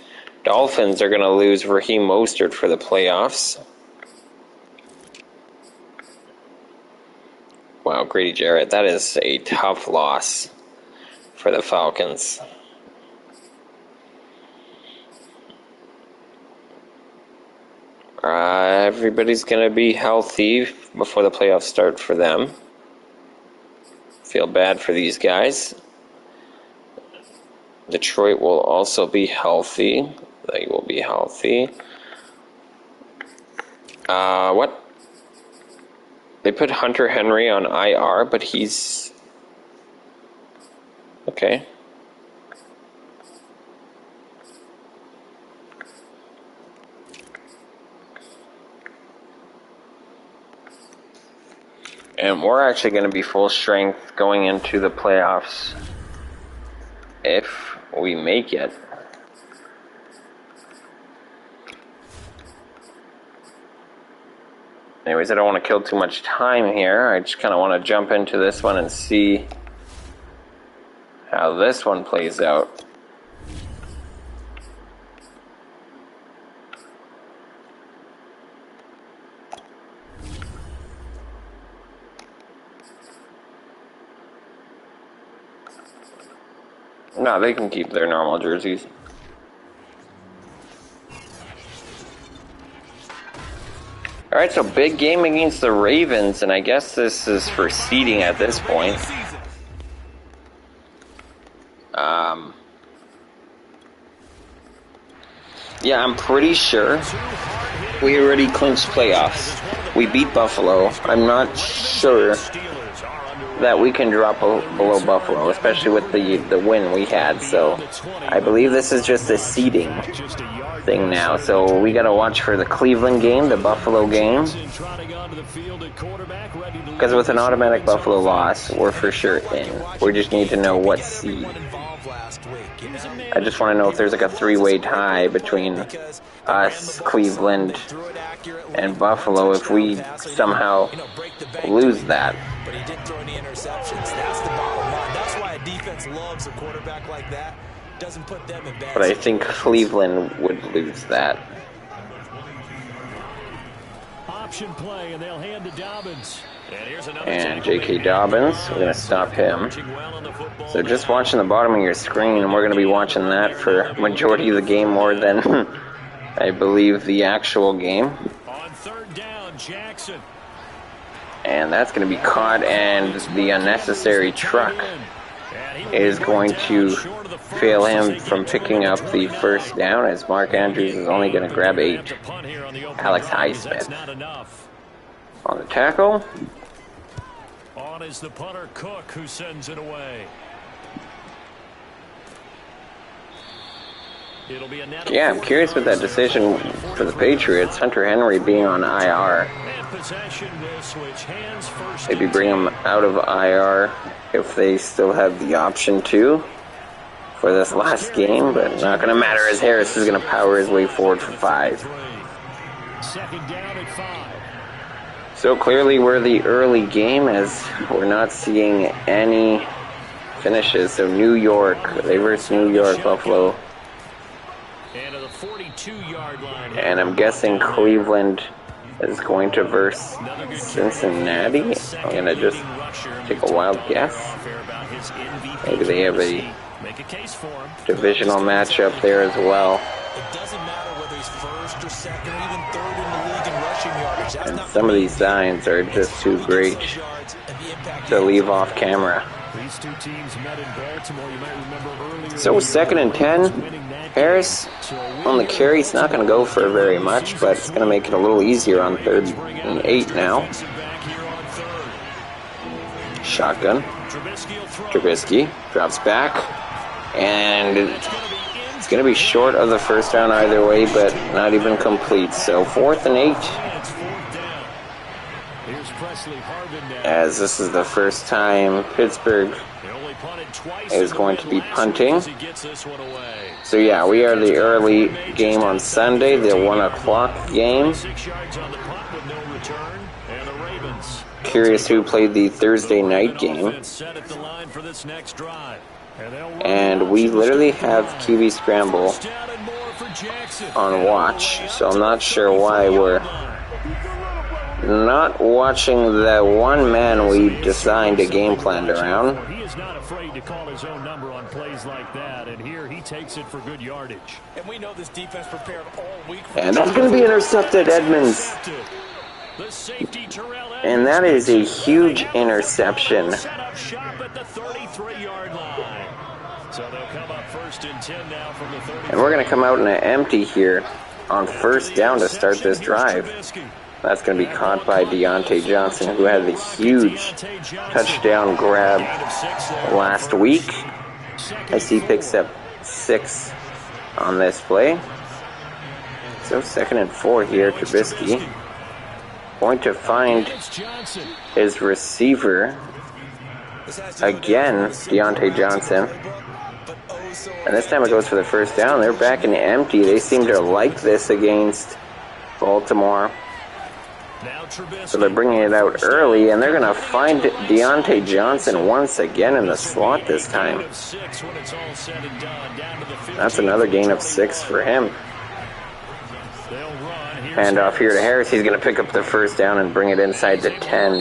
Dolphins are going to lose Raheem Mostert for the playoffs. Wow, Grady Jarrett, that is a tough loss for the Falcons. Everybody's going to be healthy before the playoffs start for them. Feel bad for these guys. Detroit will also be healthy. They will be healthy. What? They put Hunter Henry on IR, but he's... Okay. And we're actually going to be full strength going into the playoffs if we make it. Anyways, I don't want to kill too much time here. I just kind of want to jump into this one and see how this one plays out. No, they can keep their normal jerseys. Alright, so big game against the Ravens, and I guess this is for seeding at this point. Yeah, I'm pretty sure we already clinched playoffs. We beat Buffalo. I'm not sure that we can drop below Buffalo, especially with the win we had. So I believe this is just a seeding thing now. So we got to watch for the Cleveland game, the Buffalo game. Because with an automatic Buffalo loss, we're for sure in. We just need to know what seed. I just want to know if there's like a three-way tie between us, Cleveland, and Buffalo if we somehow lose that. But he didn't throw any interceptions. That's the bottom line. That's why a defense loves a quarterback like that. Doesn't put them in bad But I think Cleveland would lose that. Option play, and they'll hand to Dobbins. And J.K. Dobbins, we're going to stop him. So just watching the bottom of your screen, and we're going to be watching that for majority of the game more than I believe the actual game. On third down, Jackson. And that's going to be caught, and the unnecessary truck is going to fail him from picking up the first down, as Mark Andrews is only going to grab 8. Alex Highsmith on the tackle. On is the punter Cook, who sends it away. It'll be a net. Yeah, I'm curious with that decision for the Patriots, Hunter Henry being on IR. Maybe bring him out of IR if they still have the option to for this last game, but not going to matter as Harris is going to power his way forward for 5. Second down at 5. So clearly we're the early game as we're not seeing any finishes. So New York, they versus New York, Buffalo. And I'm guessing Cleveland is going to verse Cincinnati. I'm going to just take a wild guess. Maybe they have a divisional matchup there as well. It doesn't matter whether he's first or second or even third in the league in rushing yardage. And some of these signs are just too great to leave off camera. These two teams met in Baltimore. You might remember earlier. So 2nd and 10. Harris on the carry. It's not going to go for very much, but it's going to make it a little easier on 3rd and 8 now. Shotgun. Trubisky drops back, and it's going to be short of the first down either way, but not even complete. So 4th and 8. As this is the first time Pittsburgh is going to be punting. So yeah, we are the early game on Sunday, the 1 o'clock game. Curious who played the Thursday night game. And we literally have QB Scramble on watch, so I'm not sure why we're not watching the one man we designed a game plan around. He is not afraid to call his own number on plays like that, and here he takes it for good yardage. And we know this defense prepared all week. And that's going to be intercepted, Edmonds. And that is a huge interception. Set up shop at the 33-yard line. So they'll come up 1st and 10 now from the 30. And we're going to come out in an empty here on 1st down to start this drive. That's going to be caught by Deontay Johnson, who had the huge touchdown grab last week. I see he picks up 6 on this play. So 2nd and 4 here, Trubisky. going to find his receiver again, Deontay Johnson. And this time it goes for the first down. They're back in empty. They seem to like this against Baltimore. So they're bringing it out early, and they're going to find Deontay Johnson once again in the slot this time. That's another gain of 6 for him. And off here to Harris. He's going to pick up the first down and bring it inside the 10.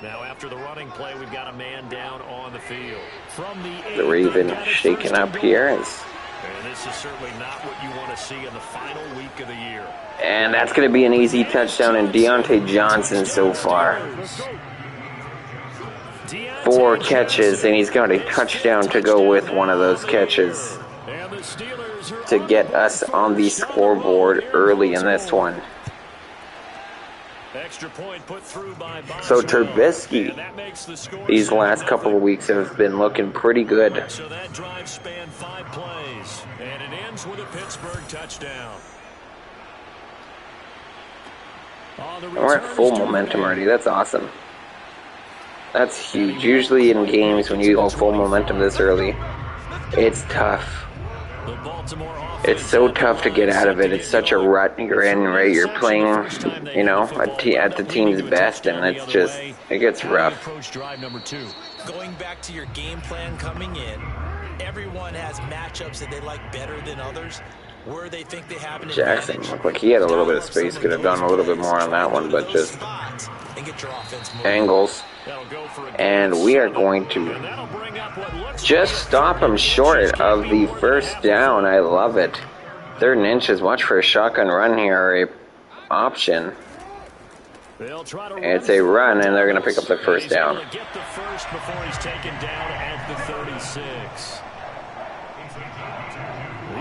Now after the running play, we've got a man down on the field. From the Raven shaking up here. And this is certainly not what you want to see in the final week of the year. And that's going to be an easy touchdown in Deontay Johnson so far. 4 catches, and he's got a touchdown to go with one of those catches to get us on the scoreboard early in this one. So Trubisky, these last couple of weeks have been looking pretty good. So that drive spanned 5 plays, and it ends with a Pittsburgh touchdown. And we're at full momentum already. That's awesome. That's huge. Usually in games when you go full momentum this early, it's tough. It's so tough to get out of it. It's such a rut you're in, right? You're playing, you know, at the team's best, and it's just, it gets rough. Going back to your game plan coming in, everyone has matchups that they like better than others. Where they think they have an Jackson looked like he had a little bit of space. Could have done a little bit more on that one, but just angles. And we are going to just stop him short of the first down. I love it. 3rd and inches. Watch for a shotgun run here, or a option. It's a run, and they're going to pick up the first down. Get the first before he's taken down at the 36.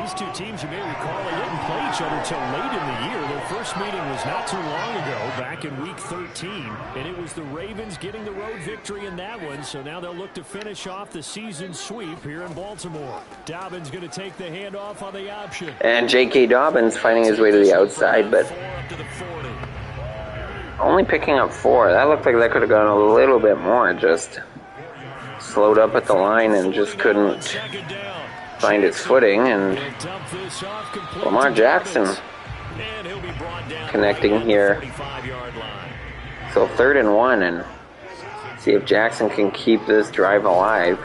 These two teams, you may recall, they didn't play each other until late in the year. Their first meeting was not too long ago, back in Week 13. And it was the Ravens getting the road victory in that one. So now they'll look to finish off the season sweep here in Baltimore. Dobbins going to take the handoff on the option. And J.K. Dobbins finding his way to the outside, but only picking up 4. That looked like that could have gone a little bit more. Just slowed up at the line and just couldn't find its footing, and Lamar Jackson connecting here. So 3rd and 1, and see if Jackson can keep this drive alive,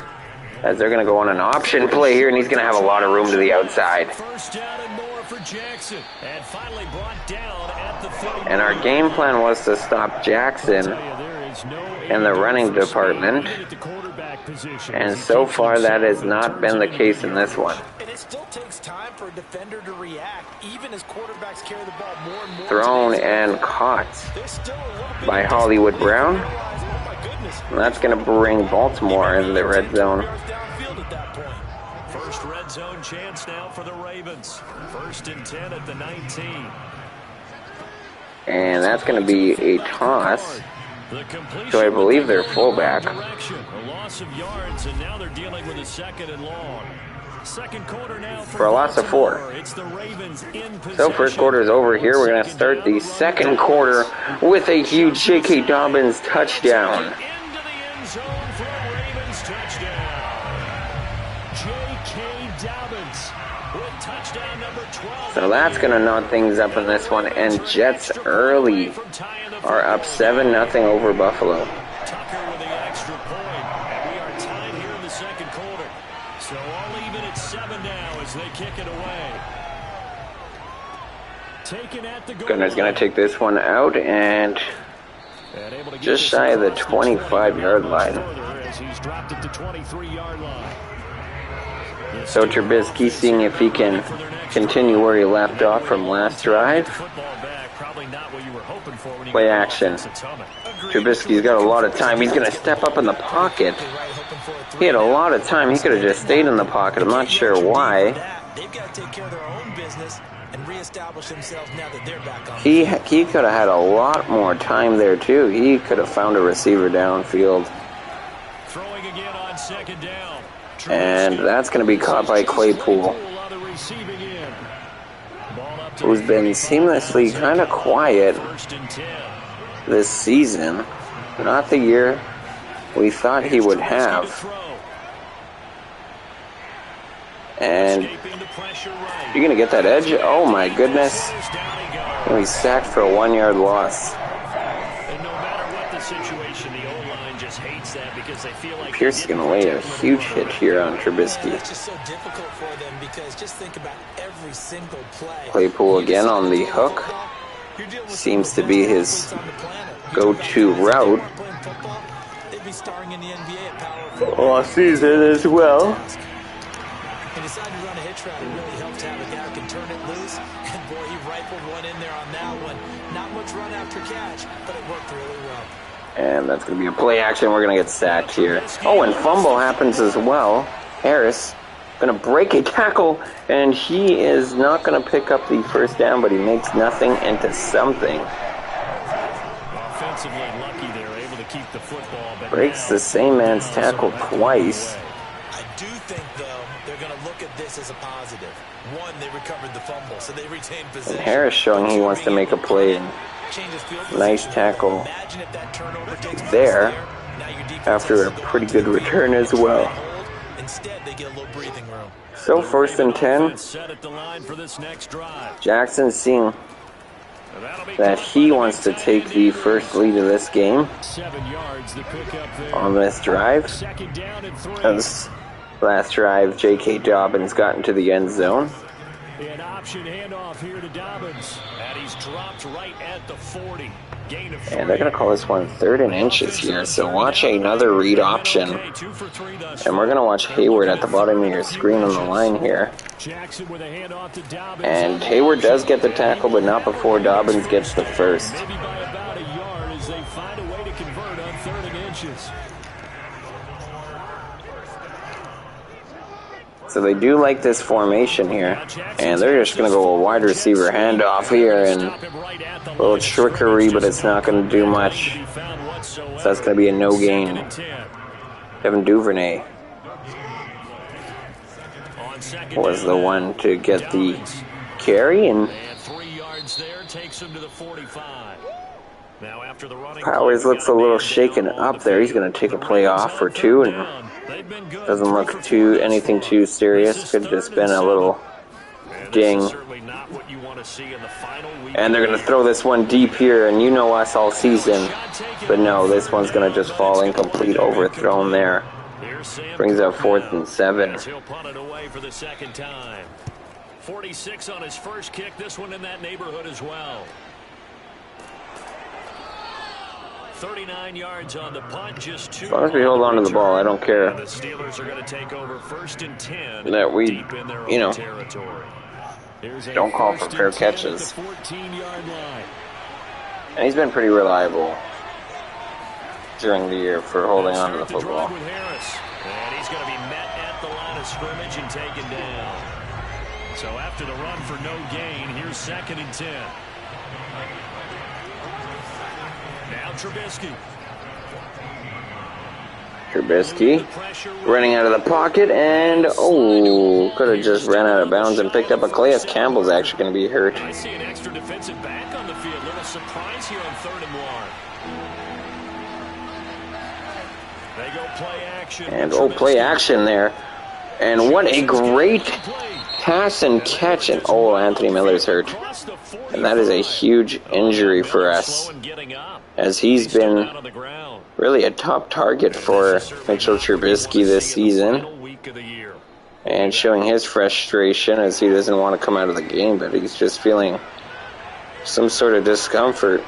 as they're going to go on an option play here, and he's going to have a lot of room to the outside. And our game plan was to stop Jackson in the running department, and so far that has not been the case in this one. And it still takes time for a defender to react, even as quarterbacks carry the ball more and more. Thrown and caught by Hollywood Brown. And that's going to bring Baltimore in the red zone. First red zone chance now for the Ravens. 1st and 10 at the 19. And that's going to be a toss. So I believe they're fullback. A loss of yards, and now they're dealing with a 2nd and long. Second quarter now for a loss of 4. It's the Ravens in possession. So first quarter is over here. We're going to start the second quarter with a huge J.K. Dobbins touchdown. Into the end zone for a Ravens touchdown. J.K. Dobbins with touchdown number 12. So that's going to knot things up in this one. And Jets early are up 7-0 over Buffalo. Tucker with the extra point, and we are tied here in the second quarter. So all even at 7 now as they kick it away. Taken at the goal. Gunner's going to take this one out and just shy of the 25-yard line. As he's dropped it to 23-yard line. So Trubisky seeing if he can continue where he left off from last drive. Play action. Trubisky's got a lot of time. He's going to step up in the pocket. He had a lot of time. He could have just stayed in the pocket. I'm not sure why. They've got to take care of their own business and reestablish themselves now that they're back on. He could have had a lot more time there too. He could have found a receiver downfield. Throwing again on 2nd down. And that's going to be caught by Claypool. Ball up who's been seamlessly kind of quiet First and 10. this season. Not the year we thought he would have. And Escaping the pressure right. you're going to get that edge? Oh my goodness. Down he goes. He's sacked for a 1-yard loss. And no matter what the situation, the O-line just hates that because they feel like Pierce is going to lay a huge hit here on Trubisky. It's just so difficult for them because just think about every single play. Claypool again on the hook. Seems to be his go-to route all season as well. He decided to run a hitch route. It really helped to have a guy who can turn it loose. And boy, he rifled one in there on that one. Not much run after catch, but it worked really well. And that's going to be a play action. We're going to get sacked here. Oh, and fumble happens as well. Harris going to break a tackle, and he is not going to pick up the first down, but he makes nothing into something. Offensively lucky they're able to keep the football, but Breaks the same man's tackle twice. I do think, though, they're going to look at this as a positive. One, they recovered the fumble, so they retained And possession. Harris showing he wants to make a play. And nice tackle there after a pretty good return as well. Instead, they get a little breathing room. So first and 10. set at the line for this next drive. Jackson seeing that he wants to take the first lead of this game 7 yards the pickup there. on this drive. Second down and 3. As last drive, J.K. Dobbins got into the end zone. An option handoff here to Dobbins. And he's dropped right at the 40. Gain of 3. And they're going to call this one 3rd and inches here. So watch another read option. Okay, 2 for 3 thus And we're going to watch Hayward at the bottom of your screen on the line here. Jackson with a handoff to Dobbins. And Hayward does get the tackle, but not before Dobbins gets the first. Maybe by about a yard as they find a way to convert on 3rd and inches. So they do like this formation here. And they're just going to go a wide receiver handoff here. And a little trickery, but it's not going to do much. So that's going to be a no gain. Kevin Duvernay was the one to get the carry. And 3 yards there takes him to the 45. Now after the running Powers looks a little shaken up there. He's going to take a play off or two. And doesn't look anything too serious. Could have just been a little ding. And they're going to throw this one deep here, and you know us all season. But no, this one's going to just fall incomplete, overthrown there. Brings up 4th and 7. He'll punt it away for the second time. 46 on his first kick. This one in that neighborhood as well. 39 yards on the punt, just 2. As long as we hold on to the ball, I don't care The Steelers are going to take over 1st and 10 that we, deep in their you know, own territory. Here's a don't call for 1st fair and 10 catches. at the 14-yard line. And he's been pretty reliable during the year for holding on to the football. With Harris. And he's going to be met at the line of scrimmage and taken down. So after the run for no gain, here's 2nd and 10. Now Trubisky. Trubisky running out of the pocket, and oh, could have just ran out of bounds and picked up a Calais Campbell's actually going to be hurt. I see an extra defensive back on the field. Little surprise here on 3rd and 1. They go play action. And oh, play action there. And what a great pass and catch. And oh, Anthony Miller's hurt. And that is a huge injury for us, as he's been really a top target for Mitchell Trubisky this season. And showing his frustration as he doesn't want to come out of the game, but he's just feeling some sort of discomfort.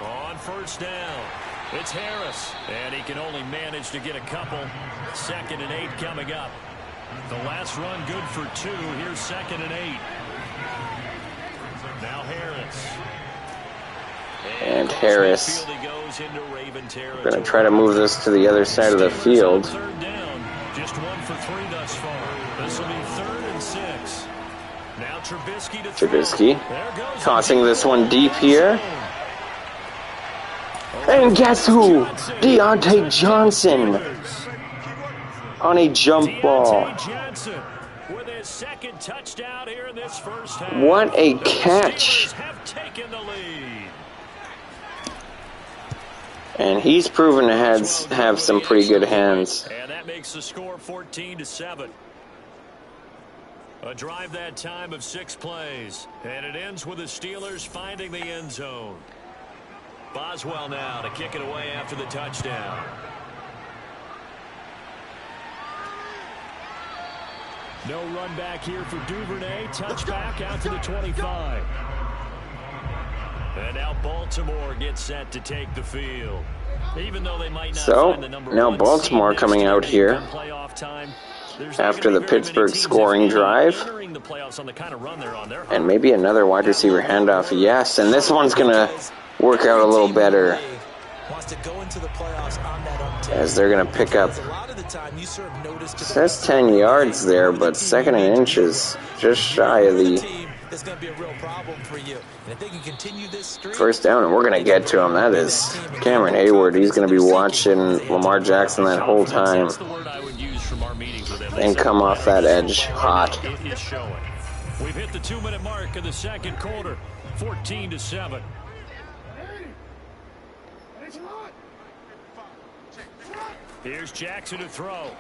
On 1st down, it's Harris, and he can only manage to get a couple. 2nd and 8 coming up. The last run good for 2. Here's 2nd and 8. Now Harris. And Harris going to try to move this to the other side of the field. 3rd down. Just 1 for 3 thus far. This will be 3rd and 6. Now Trubisky to Trubisky tossing this one deep here. And guess who? Deontay Johnson on a jump ball. his second touchdown here in this first half. What a The catch. Steelers have taken the lead. And he's proven to have some pretty good hands. And that makes the score 14-7. A drive that time of 6 plays. And it ends with the Steelers finding the end zone. Boswell now to kick it away after the touchdown. No run back here for Duvernay. Touchback out to the 25. And now Baltimore gets set to take the field. Even though they might not find the number now one Baltimore seed coming out here playoff time, after the Pittsburgh scoring drive. And maybe another wide receiver handoff. Yes, and this one's going to work out a little better, as they're going to pick up. It says 10 yards there, but 2nd and inches, just shy of the first down, and we're going to get to him. That is Cameron Hayward. He's going to be watching Lamar Jackson that whole time and come off that edge hot. We've hit the 2-minute mark of the second quarter, 14-7. Here's Jackson to throw.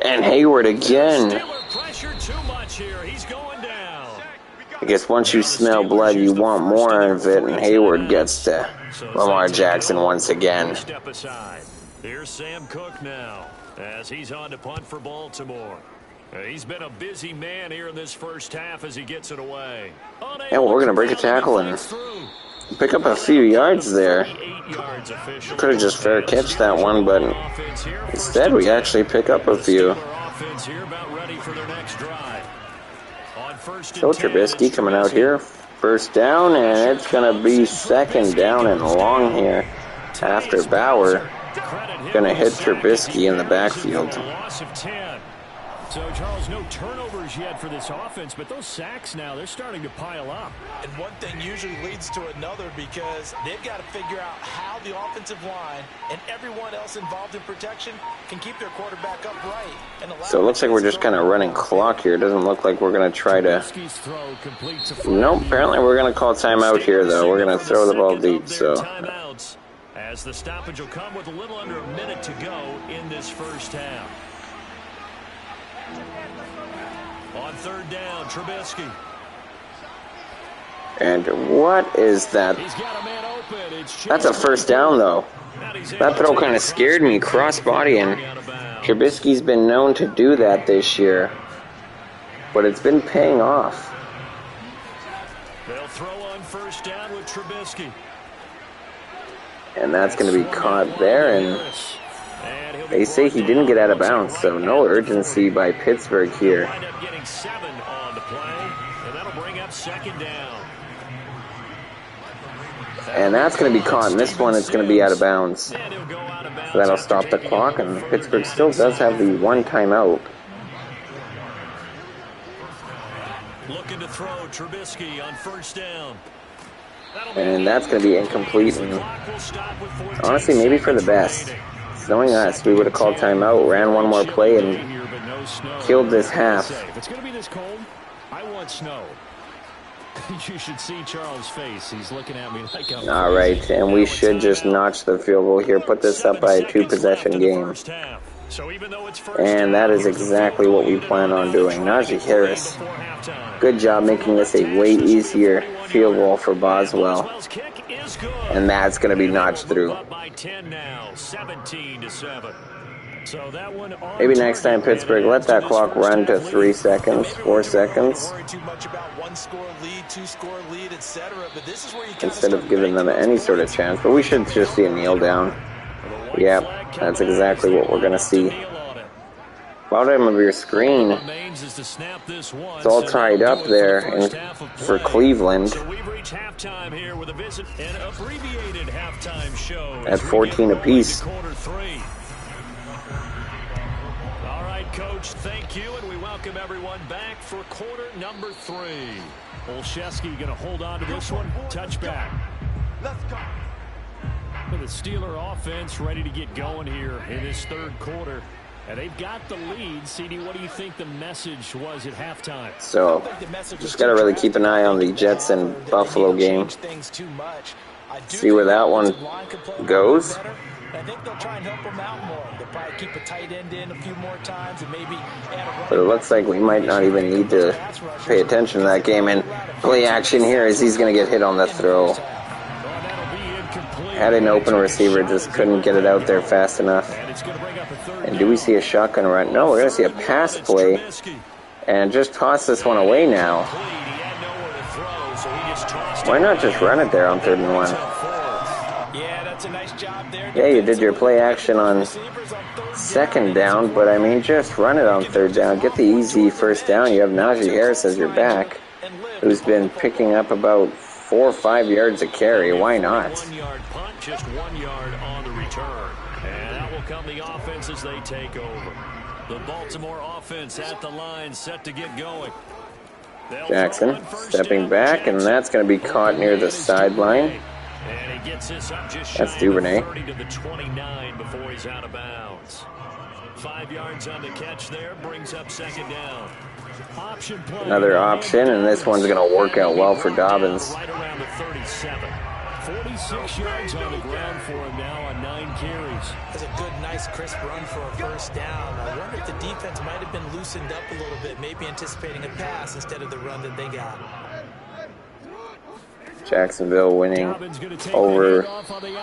And Hayward again. Steeler pressure too much here. He's going down. I guess once you smell blood, you want more of it, and Hayward gets to Lamar Jackson once again. Step aside. Here's Sam Cook now, as he's on to punt for Baltimore. He's been a busy man here in this first half as he gets it away. Yeah, well, we're going to break a tackle and pick up a few yards there. Could have just fair catched that one, but instead we actually pick up a few. So Trubisky coming out here. First down, and it's going to be 2nd down and long here after Bauer. Going to hit Trubisky in the backfield. So, Charles, no turnovers yet for this offense, but those sacks now, they're starting to pile up. And one thing usually leads to another, because they've got to figure out how the offensive line and everyone else involved in protection can keep their quarterback upright. So it looks like we're just kind of running clock here. It doesn't look like we're going to try to... Nope, apparently we're going to call timeout here, though. We're going to throw the ball deep, so... As the stoppage will come with a little under a minute to go in this first half. On 3rd down, Trubisky. And what is that? That's a first down, though. That throw kind of scared me, cross-body, and Trubisky's been known to do that this year. But it's been paying off. They'll throw on 1st down with Trubisky. And that's going to be caught there, and they say he didn't get out of bounds, so no urgency by Pittsburgh here. Getting 7 on the play, and that'll bring up 2nd down. And that's going to be caught, and this one it's going to be out of bounds. So that'll stop the clock, and Pittsburgh still does have the 1 timeout. Looking to throw Trubisky on 1st down. And that's going to be incomplete, and honestly, maybe for the best. Knowing us, we would have called timeout, ran one more play, and killed this half. If it's going to be this cold, I want snow. You should see Charles' face. He's looking at me like I'm... All right, and we should just notch the field goal here, put this up by a 2-possession game. And that is exactly what we plan on doing. Najee Harris, good job making this a way easier field goal for Boswell. And that's going to be notched through. Maybe next time, Pittsburgh, let that clock run to 3 seconds, 4 seconds. Instead of giving them any sort of chance. But we should just see a kneel down. Yep, that's exactly what we're going to see. Bottom of your screen. It's all tied up there for Cleveland. At 14 apiece. All right, Coach, thank you, and we welcome everyone back for quarter number 3. Olszewski going to hold on to this one. Touchback. Let's go. The Steeler offense ready to get going here in this 3rd quarter. And they've got the lead. CD, what do you think the message was at halftime? So, just got to really keep an eye on the Jets and Buffalo game. See where that one goes. I think they'll try and help them out more. They'll probably keep a tight end in a few more times and maybe add a. But it looks like we might not even need to pay attention to that game. And play action here is he's going to get hit on the throw. Had an open receiver, just couldn't get it out there fast enough. And do we see a shotgun run? No, we're going to see a pass play. And just toss this one away now. Why not just run it there on 3rd and 1? Yeah, you did your play action on 2nd down, but I mean, just run it on 3rd down. Get the easy 1st down. You have Najee Harris as your back, who's been picking up about 4 or 5 yards a carry. Why not? 1 yard punt, just 1 yard on the return. And out will come the offense as they take over. The Baltimore offense at the line, set to get going. Jackson stepping back, and that's going to be caught near the sideline. And he gets this up just That's Duvernay. 30 to the 29 before he's out of bounds. 5 yards on the catch there, brings up 2nd down. Option play. Another option, and this one's going to work out well for Dobbins. Right around the 37. 46 yards on the ground for him now on 9 carries. That's a good, nice, crisp run for a 1st down. I wonder if the defense might have been loosened up a little bit, maybe anticipating a pass instead of the run that they got. Jacksonville winning over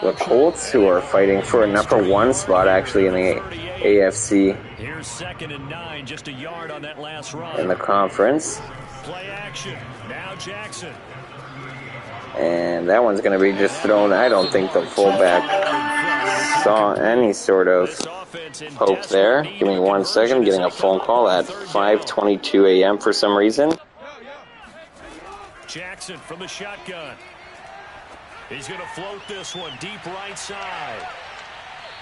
the Colts, who are fighting for a number 1 spot actually in the AFC Here's 2nd and 9, just a yard on that last run. in the conference. Play action. Now Jackson. And that one's going to be just thrown. I don't think the fullback saw any sort of hope there. Give me 1 second. Getting a phone call at 5:22 a.m. for some reason. Jackson from the shotgun. He's going to float this one deep right side.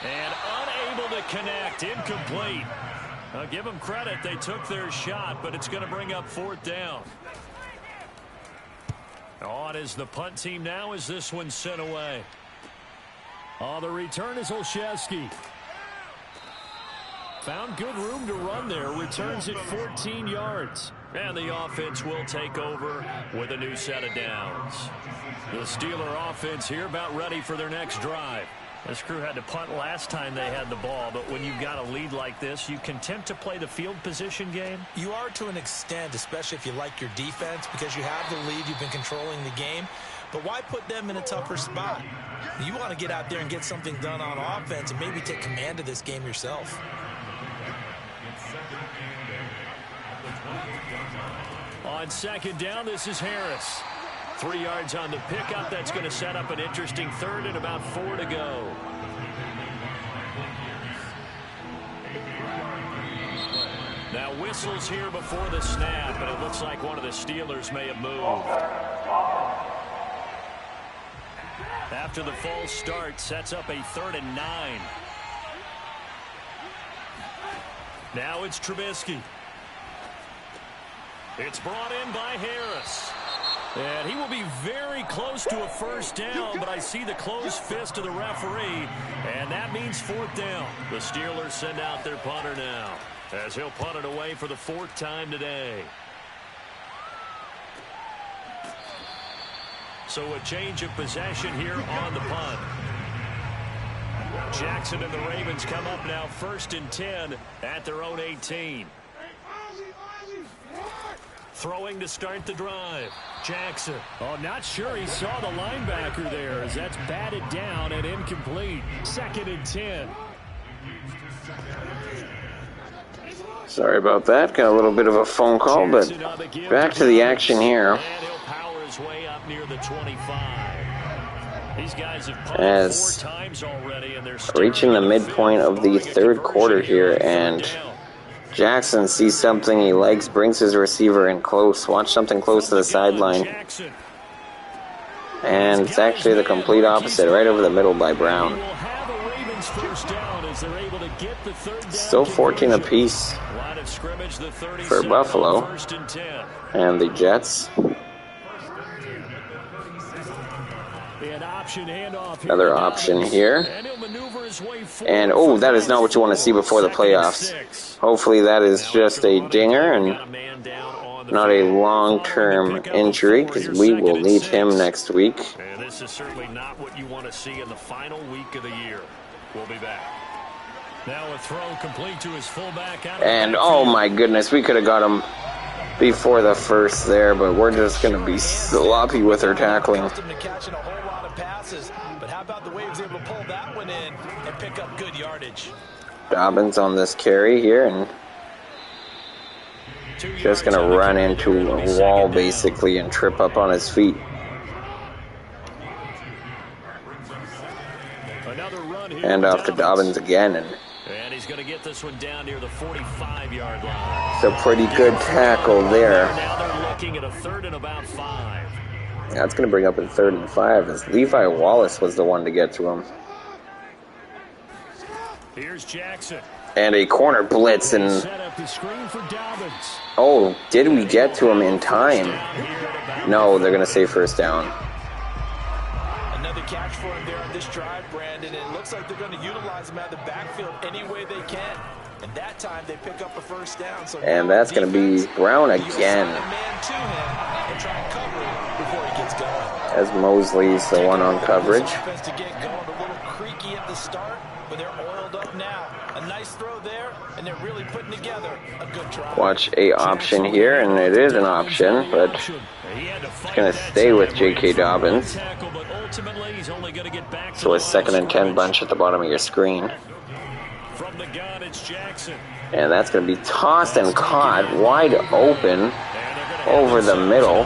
And unable to connect. Incomplete. I'll give them credit. They took their shot, but it's going to bring up 4th down. On is the punt team now as this one's sent away. On the return is Olszewski. Found good room to run there. Returns at 14 yards. And the offense will take over with a new set of downs. The Steeler offense here about ready for their next drive. This crew had to punt last time they had the ball, but when you've got a lead like this, you content to play the field position game? You are to an extent, especially if you like your defense, because you have the lead, you've been controlling the game. But why put them in a tougher spot? You want to get out there and get something done on offense and maybe take command of this game yourself. On 2nd down, this is Harris. 3 yards on the pickup. That's going to set up an interesting 3rd and about 4 to go. Now whistles here before the snap, and it looks like one of the Steelers may have moved. After the false start, sets up a 3rd and 9. Now it's Trubisky. It's brought in by Harris. And he will be very close to a 1st down, but I see the closed fist of the referee, and that means 4th down. The Steelers send out their punter now, as he'll punt it away for the 4th time today. So a change of possession here on the punt. Jackson and the Ravens come up now 1st and 10 at their own 18. Throwing to start the drive. Jackson. Oh, not sure he saw the linebacker there as that's batted down and incomplete. 2nd and 10. Sorry about that. Got a little bit of a phone call, but back to the action here. And he'll power his way up near the 25. These guys have punted As 4 times already, and they're reaching the midpoint of the 3rd quarter here, and Jackson sees something he likes, brings his receiver in close. Watch something close to the sideline. And it's actually the complete opposite, right over the middle by Brown. Still 14 apiece for Buffalo and the Jets. Another option here. And, oh, that is not what you want to see before the playoffs. Hopefully that is just a dinger and not a long-term injury, because we will need him next week. And this is certainly not what you want to see in the final week of the year. We'll be back. Now a throw complete to his fullback. And, oh my goodness, we could have got him before the first there, but we're just going to be sloppy with our tackling. But how about the way he was able to pull that one in and pick up good yardage? Dobbins on this carry here, and just going to run into a wall basically and trip up on his feet. And off to Dobbins again, and he's going to get this one down near the 45-yard line. it's a pretty good tackle there. Now they're looking at a 3rd and about 5. That's going to bring up a 3rd and 5, as Levi Wallace was the one to get to him. Here's Jackson. And a corner blitz, and Set up the screen for Dobbins. oh, did we get to him in time? No, they're going to say first down. Another catch for him there on this drive, Brandon. And it looks like they're going to utilize him out of the backfield any way they can. And that time they pick up a first down. So And that's going to be Brown again, as Mosley's the one on coverage. Offense to get going, a little creaky at the start, but they're oiled up now. A nice throw there, and they're really putting together a good drive. Watch a option here, and it is an option, but it's going to stay with J.K. Dobbins. So a 2nd and 10 bunch at the bottom of your screen. From the gun, it's Jackson. And that's going to be tossed and caught wide open over the middle.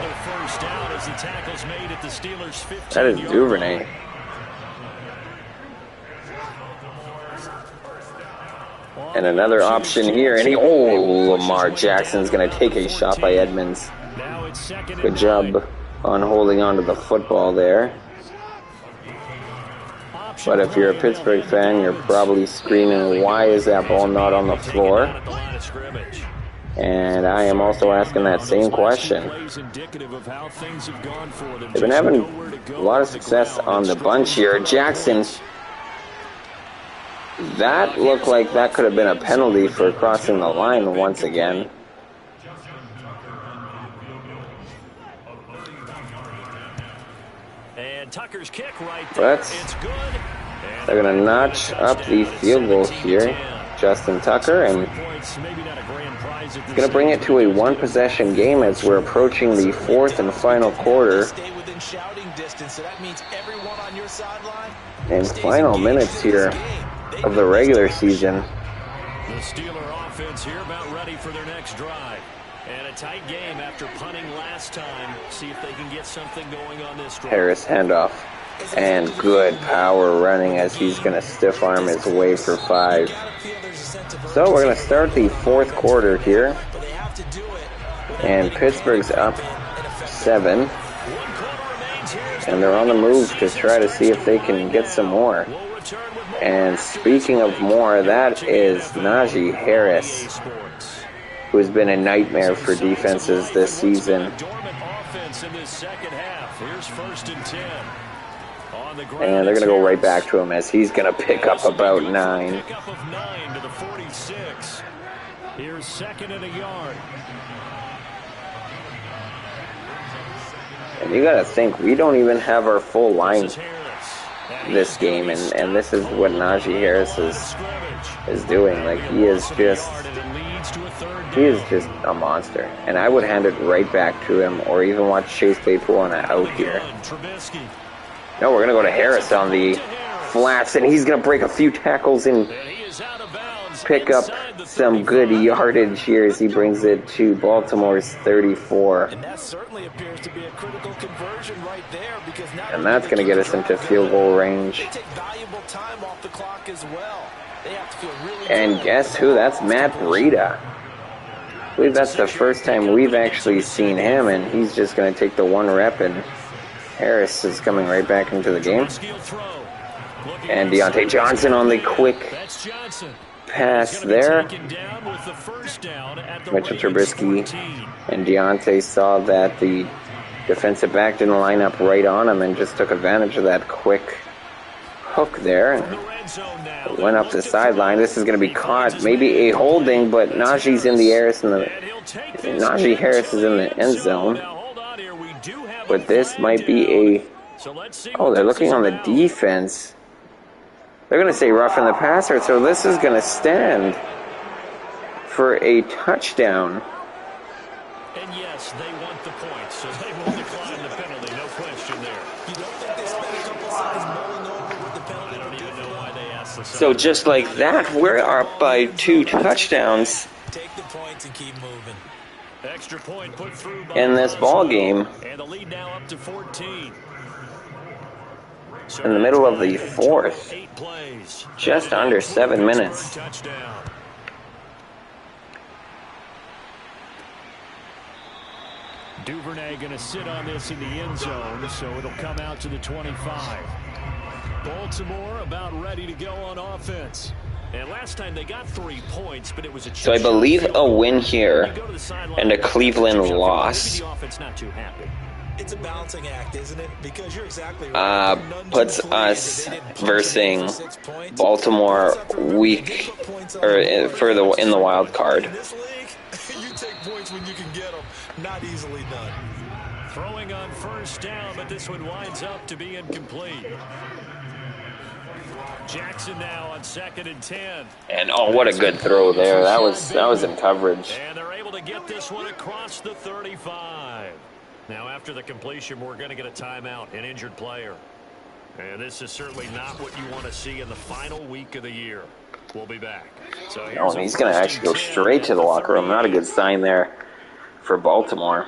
That is Duvernay. And another option here, and Lamar Jackson's going to take a shot by Edmonds. Good job on holding on to the football there. But if you're a Pittsburgh fan, you're probably screaming, why is that ball not on the floor? And I am also asking that same question. They've been having a lot of success on the bunch here. Jackson, that looked like that could have been a penalty for crossing the line once again. And Tucker's kick right there. But it's good. They're going to notch up the field goal here. Justin Tucker, and it's going to bring it to a one-possession game as we're approaching the 4th and final quarter. And final minutes here of the regular season. The Steeler offense here about ready for their next drive. And a tight game after punting last time. See if they can get something going on this drive. Harris handoff. And good power running as he's going to stiff arm his way for 5. So we're going to start the 4th quarter here. And Pittsburgh's up 7. And they're on the move to try to see if they can get some more. And speaking of more, that is Najee Harris, who's been a nightmare for defenses this season. And they're going to go right back to him as he's going to pick up about 9. Here's 2nd and a yard. And you got to think, we don't even have our full line this game, and this is what Najee Harris is doing. Like, he is just a monster. And I would hand it right back to him, or even watch Chase Claypool on an out here. No, we're going to go to Harris on the flats, and he's going to break a few tackles and pick up some good yardage here as he brings it to Baltimore's 34. And that certainly appears to be a critical conversion right there, because now and that's going to get us into field goal range. they take valuable time off the clock as well. They have to feel really And good. guess who? That's Matt Breida. I believe that's the first time we've actually seen him, and he's just going to take the 1 rep, and Harris is coming right back into the game. And Deontay Johnson on the quick pass there. Mitchell Trubisky and Deontay saw that the defensive back didn't line up right on him and just took advantage of that quick hook there. Went up the sideline. This is going to be caught. Maybe a holding, but Najee Harris is in the end zone. But this might be a... Oh, they're looking on the defense. They're going to say roughing the passer, so this is going to stand for a touchdown. And yes, they want the points, so they will decline the penalty, no question there. You don't think they spent a couple seconds mulling over with the penalty? I don't even know why they asked the So just like that, we're up by 2 touchdowns. Take the points and keep moving. Extra point put through by In this ball game. And the lead now up to 14. So In the middle of the fourth. 8 plays. Just under 7 minutes. Touchdown. Duvernay going to sit on this in the end zone, so it'll come out to the 25. Baltimore about ready to go on offense. And last time they got 3 points, but it was a So I believe a win here and a Cleveland loss It's a balancing act, isn't it? Because you're exactly right. Puts us versus Baltimore week or in the wild card. In this league, you take points when you can get them. Not easily done. Throwing on first down, but this one winds up to be incomplete. Jackson now on 2nd and 10. And oh, what a good throw there. That was in coverage. And they're able to get this one across the 35. Now after the completion, we're going to get a timeout, an injured player. And this is certainly not what you want to see in the final week of the year. We'll be back. So Oh, he's going to actually go straight to the locker room. Not a good sign there for Baltimore.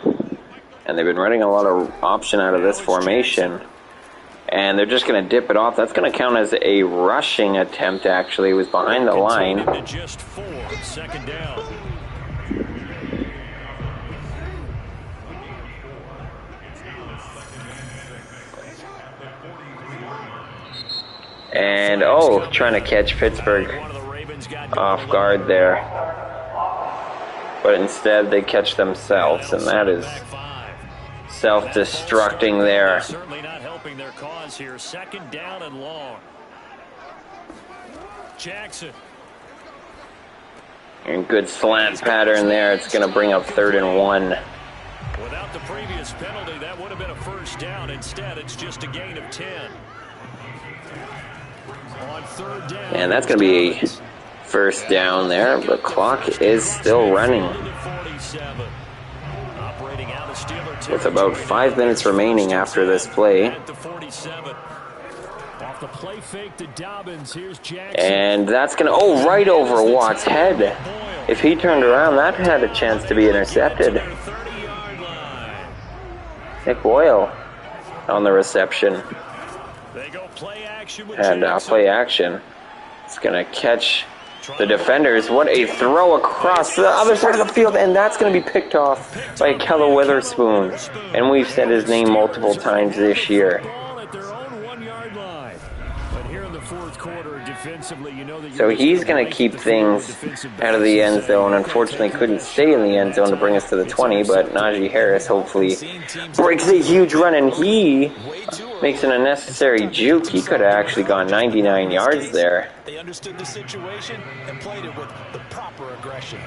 And they've been running a lot of option out of this formation. And they're just going to dip it off. That's going to count as a rushing attempt, actually. It was behind the line. Just 4, 2nd down. And, oh, trying to catch Pittsburgh off guard there. But instead, they catch themselves, and that is self-destructing there. Certainly not helping their cause here. 2nd down and long. Jackson. And good slant pattern there. It's going to bring up 3rd and 1. Without the previous penalty, that would have been a first down. Instead, it's just a gain of 10. On 3rd down. And that's going to be a first down there. The clock is still running. With about 5 minutes remaining after this play. And that's going to, oh, right over Watt's head. If he turned around, that had a chance to be intercepted. Nick Boyle on the reception. And play action. It's going to catch the defenders. What a throw across the other side of the field. And that's going to be picked off by Kelly Witherspoon. And we've said his name multiple times this year. So he's going to keep things out of the end zone. Unfortunately, couldn't stay in the end zone to bring us to the 20, but Najee Harris hopefully breaks a huge run, and he makes an unnecessary juke. He could have actually gone 99 yards there. They understood the situation and played it with the proper aggression.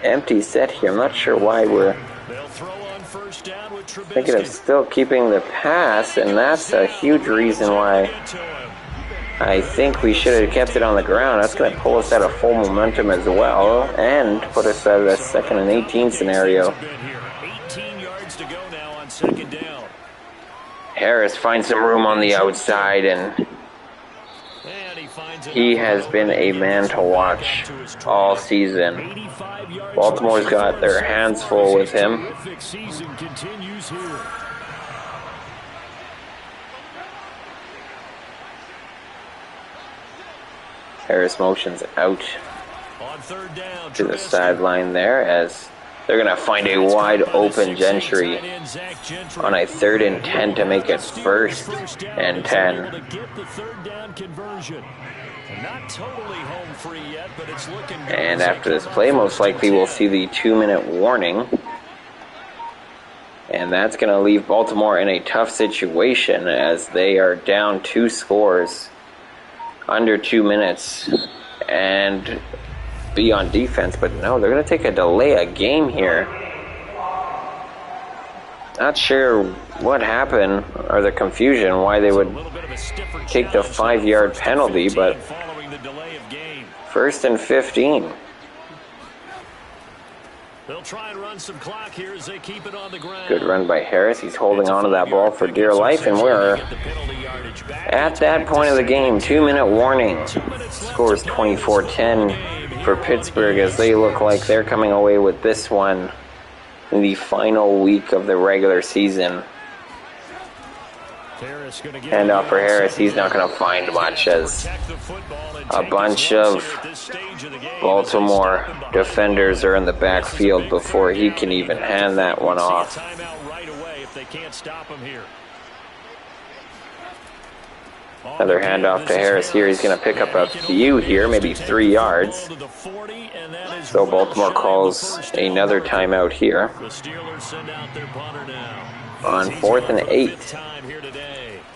Empty set here. I'm not sure why we're thinking of still keeping the pass, and that's a huge reason why I think we should have kept it on the ground. That's going to pull us out of full momentum as well and put us out of a 2nd and 18 scenario. 18 yards to go now on 2nd down. Harris finds some room on the outside, and he has been a man to watch all season. Baltimore's got their hands full with him. Harris motions out to the sideline there as they're going to find a wide open Gentry on a 3rd and 10 to make it 1st and 10. And after this play, most likely we'll see the 2-minute warning. And And that's going to leave Baltimore in a tough situation as they are down 2 scores under 2 minutes and be on defense. But no, they're going to take a delay a game here. Not sure what happened or the confusion why they would take the 5-yard penalty, but 1st and 15. They'll try and run some clock here as they keep it on the ground. Good run by Harris. He's holding on to that ball for dear life, and we're at that point of the game. 2-minute warning. Scores 24-10 for Pittsburgh as they look like they're coming away with this one in the final week of the regular season. Hand off for Harris. He's not going to find much as a bunch of Baltimore defenders are in the backfield before he can even hand that one off. Another handoff to Harris here. He's going to pick up a few here, maybe 3 yards. So Baltimore calls another timeout here on 4th and 8.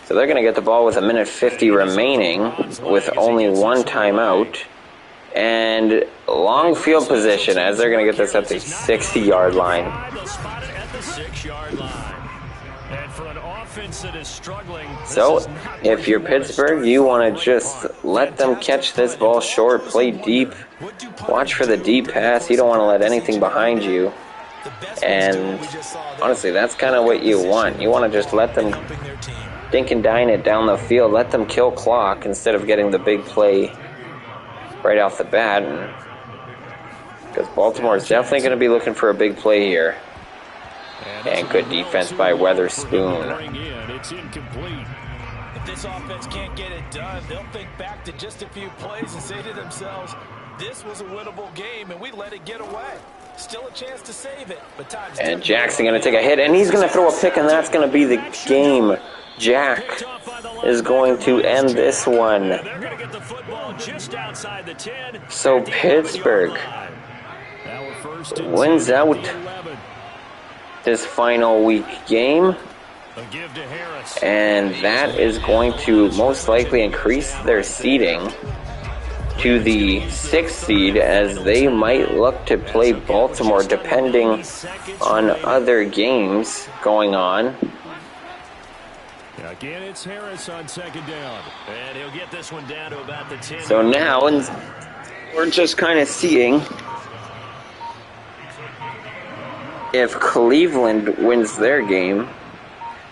So they're going to get the ball with 1:50 remaining with only 1 timeout. And long field position as they're going to get this at the 60-yard line. So if you're Pittsburgh, you want to just let them catch this ball short, play deep, watch for the deep pass. You don't want to let anything behind you. And honestly, that's kind of what you want. You want to just let them dink and dine it down the field. Let them kill clock instead of getting the big play right off the bat. Because Baltimore is definitely going to be looking for a big play here. And good defense by Weatherspoon. If this offense can't get it done, they'll think back to just a few plays and say to themselves, this was a winnable game and we let it get away. Still a chance to save it, but time's and Jackson going to take a hit, and he's going to throw a pick, and that's going to be the game. Jack is going to end this one. So Pittsburgh wins out this final week game, and that is going to most likely increase their seeding to the 6th seed as they might look to play Baltimore depending on other games going on. Again, it's Harris on 2nd down. And he'll get this one down to about the 10. So now we're just kind of seeing if Cleveland wins their game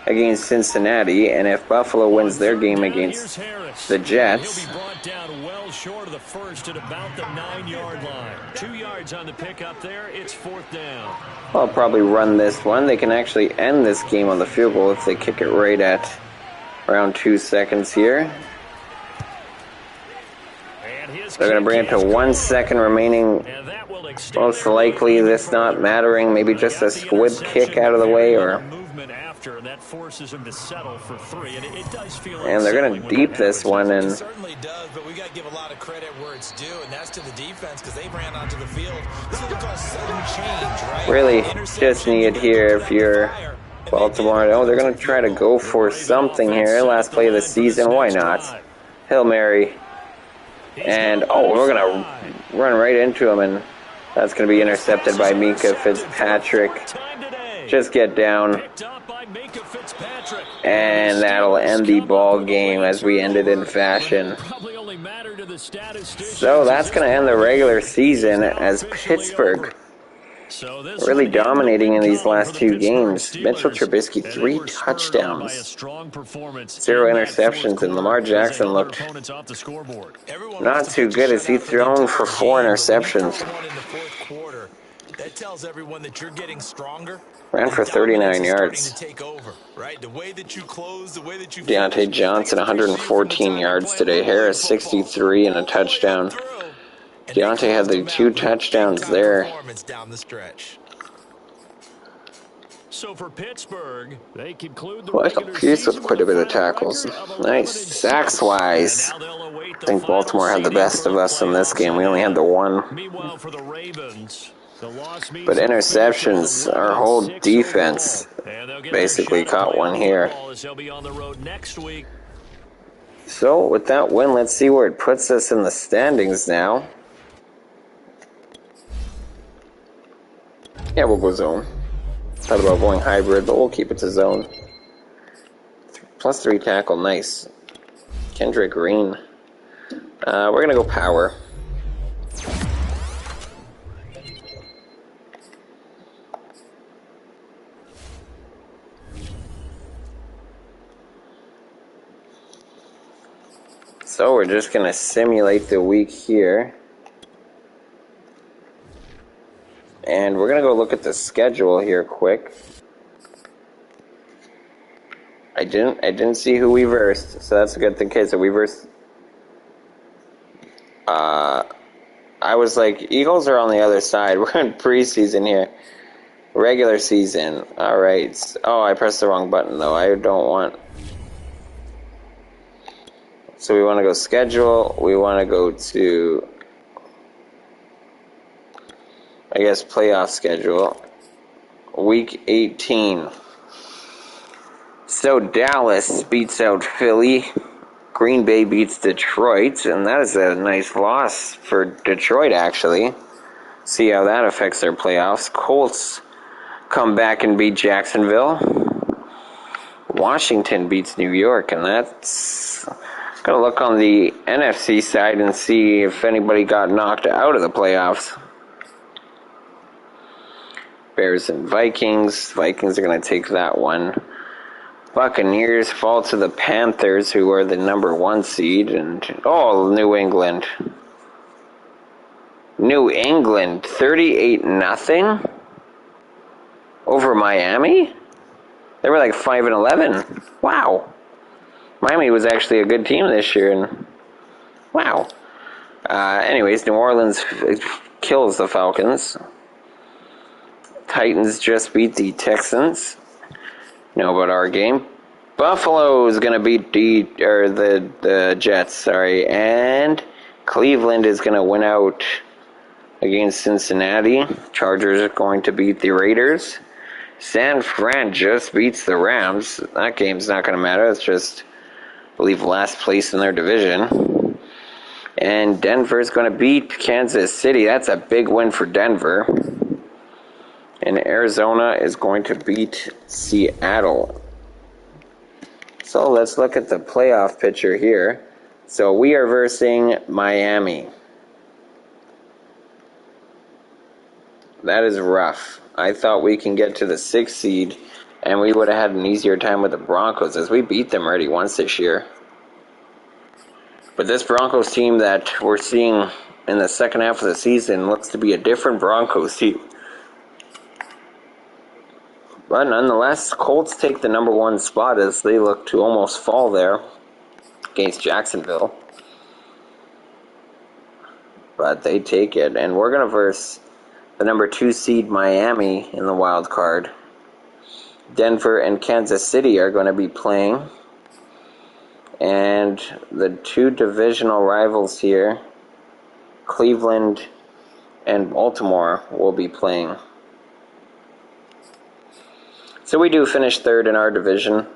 against Cincinnati, and if Buffalo wins their game against the Jets. He'll be brought down well short of the first at about the 9-yard line. 2 yards on the pickup there. It's 4th down. I'll probably run this one. They can actually end this game on the field goal if they kick it right at around 2 seconds here. They're going to bring it to 1 second remaining. Most likely this not mattering. Maybe just a squib kick out of the way, or... And that forces him to settle for 3, and it does feel like, and they're going to deep this one, and it certainly does, but we got to give a lot of credit where it's due, and that's to the defense because they ran onto the field. This is what we call sudden change, right? Really just need it here if you're Baltimore. Oh, they're going to try to go for something here. Last play of the season, why not? Hail Mary. And oh, we're going to run right into him, and that's going to be intercepted by Minkah Fitzpatrick. Just get down. And that'll end the ball game as we ended in fashion. So that's going to end the regular season as Pittsburgh really dominating in these last 2 games. Mitchell Trubisky, 3 touchdowns, 0 interceptions, and Lamar Jackson looked not too good as he thrown for 4 interceptions. That tells everyone that you're getting stronger. Ran for 39 yards. Deontay Johnson, 114 yards today. Harris, 63 and a touchdown. Deontay had the 2 touchdowns there. So for Pittsburgh, they conclude the Michael Pierce with quite a bit of tackles. Nice. Sacks-wise, I think Baltimore had the best of us in this game. We only had the 1. Meanwhile, for the Ravens, The loss means But they'll finish with interceptions, our whole 11-6 defense overall. And they'll get their basically shot at caught one playoff here. football as they'll be on the road next week. So with that win, let's see where it puts us in the standings now. Yeah, we'll go zone. Thought about going hybrid, but we'll keep it to zone. +3 tackle, nice. Kendrick Green. We're going to go power. So we're just going to simulate the week here. And we're going to go look at the schedule here quick. I didn't see who we versed, so that's a good thing. Okay, so we versed. I was like, Eagles are on the other side. We're in preseason here. Regular season. All right. Oh, I pressed the wrong button, though. I don't want... So we want to go schedule. We want to go to, I guess, playoff schedule. Week 18. So Dallas beats out Philly. Green Bay beats Detroit. And that is a nice loss for Detroit, actually. See how that affects their playoffs. Colts come back and beat Jacksonville. Washington beats New York. And that's... Going to look on the NFC side and see if anybody got knocked out of the playoffs. Bears and Vikings. Vikings are going to take that one. Buccaneers fall to the Panthers, who are the #1 seed. And New England. New England, 38-0 over Miami? They were like 5-11. Wow. Miami was actually a good team this year, and wow. Anyways, New Orleans kills the Falcons. Titans just beat the Texans. Know about our game. Buffalo is going to beat the Jets, sorry, and Cleveland is going to win out against Cincinnati. Chargers are going to beat the Raiders. San Fran just beats the Rams. That game's not going to matter. It's just, I believe, last place in their division. And Denver's going to beat Kansas City. That's a big win for Denver. And Arizona is going to beat Seattle. So let's look at the playoff picture here. So we are versing Miami. That is rough. I thought we can get to the 6th seed, and we would have had an easier time with the Broncos, as we beat them already once this year. But this Broncos team that we're seeing in the second half of the season looks to be a different Broncos team. But nonetheless, Colts take the #1 spot as they look to almost fall there against Jacksonville. But they take it, and we're going to verse the #2 seed Miami in the wild card. Denver and Kansas City are going to be playing. And the two divisional rivals here, Cleveland and Baltimore, will be playing. So we do finish 3rd in our division.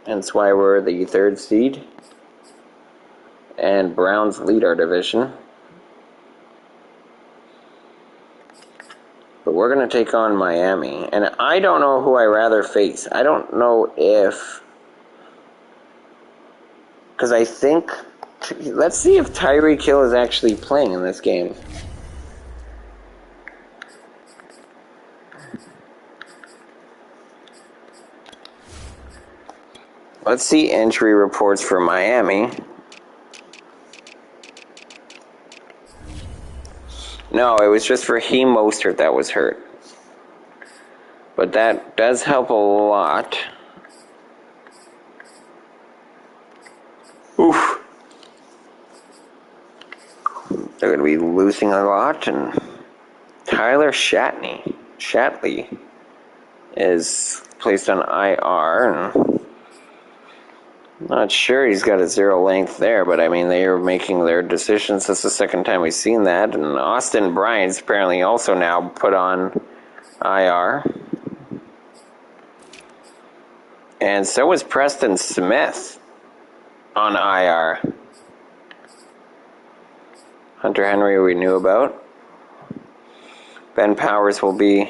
Hence why we're the 3rd seed. And Browns lead our division. But we're going to take on Miami. And I don't know who I rather face. I don't know if... Because I think... Let's see if Tyreek Hill is actually playing in this game. Let's see injury reports for Miami. No, it was just Raheem Mostert that was hurt. But that does help a lot. Oof. They're going to be losing a lot. And Tyler Shatley is placed on IR. And Not sure he's got a zero length there, but I mean, they are making their decisions. That's the second time we've seen that. And Austin Bryant's apparently also now put on IR. And so was Preston Smith on IR. Hunter Henry we knew about. Ben Powers will be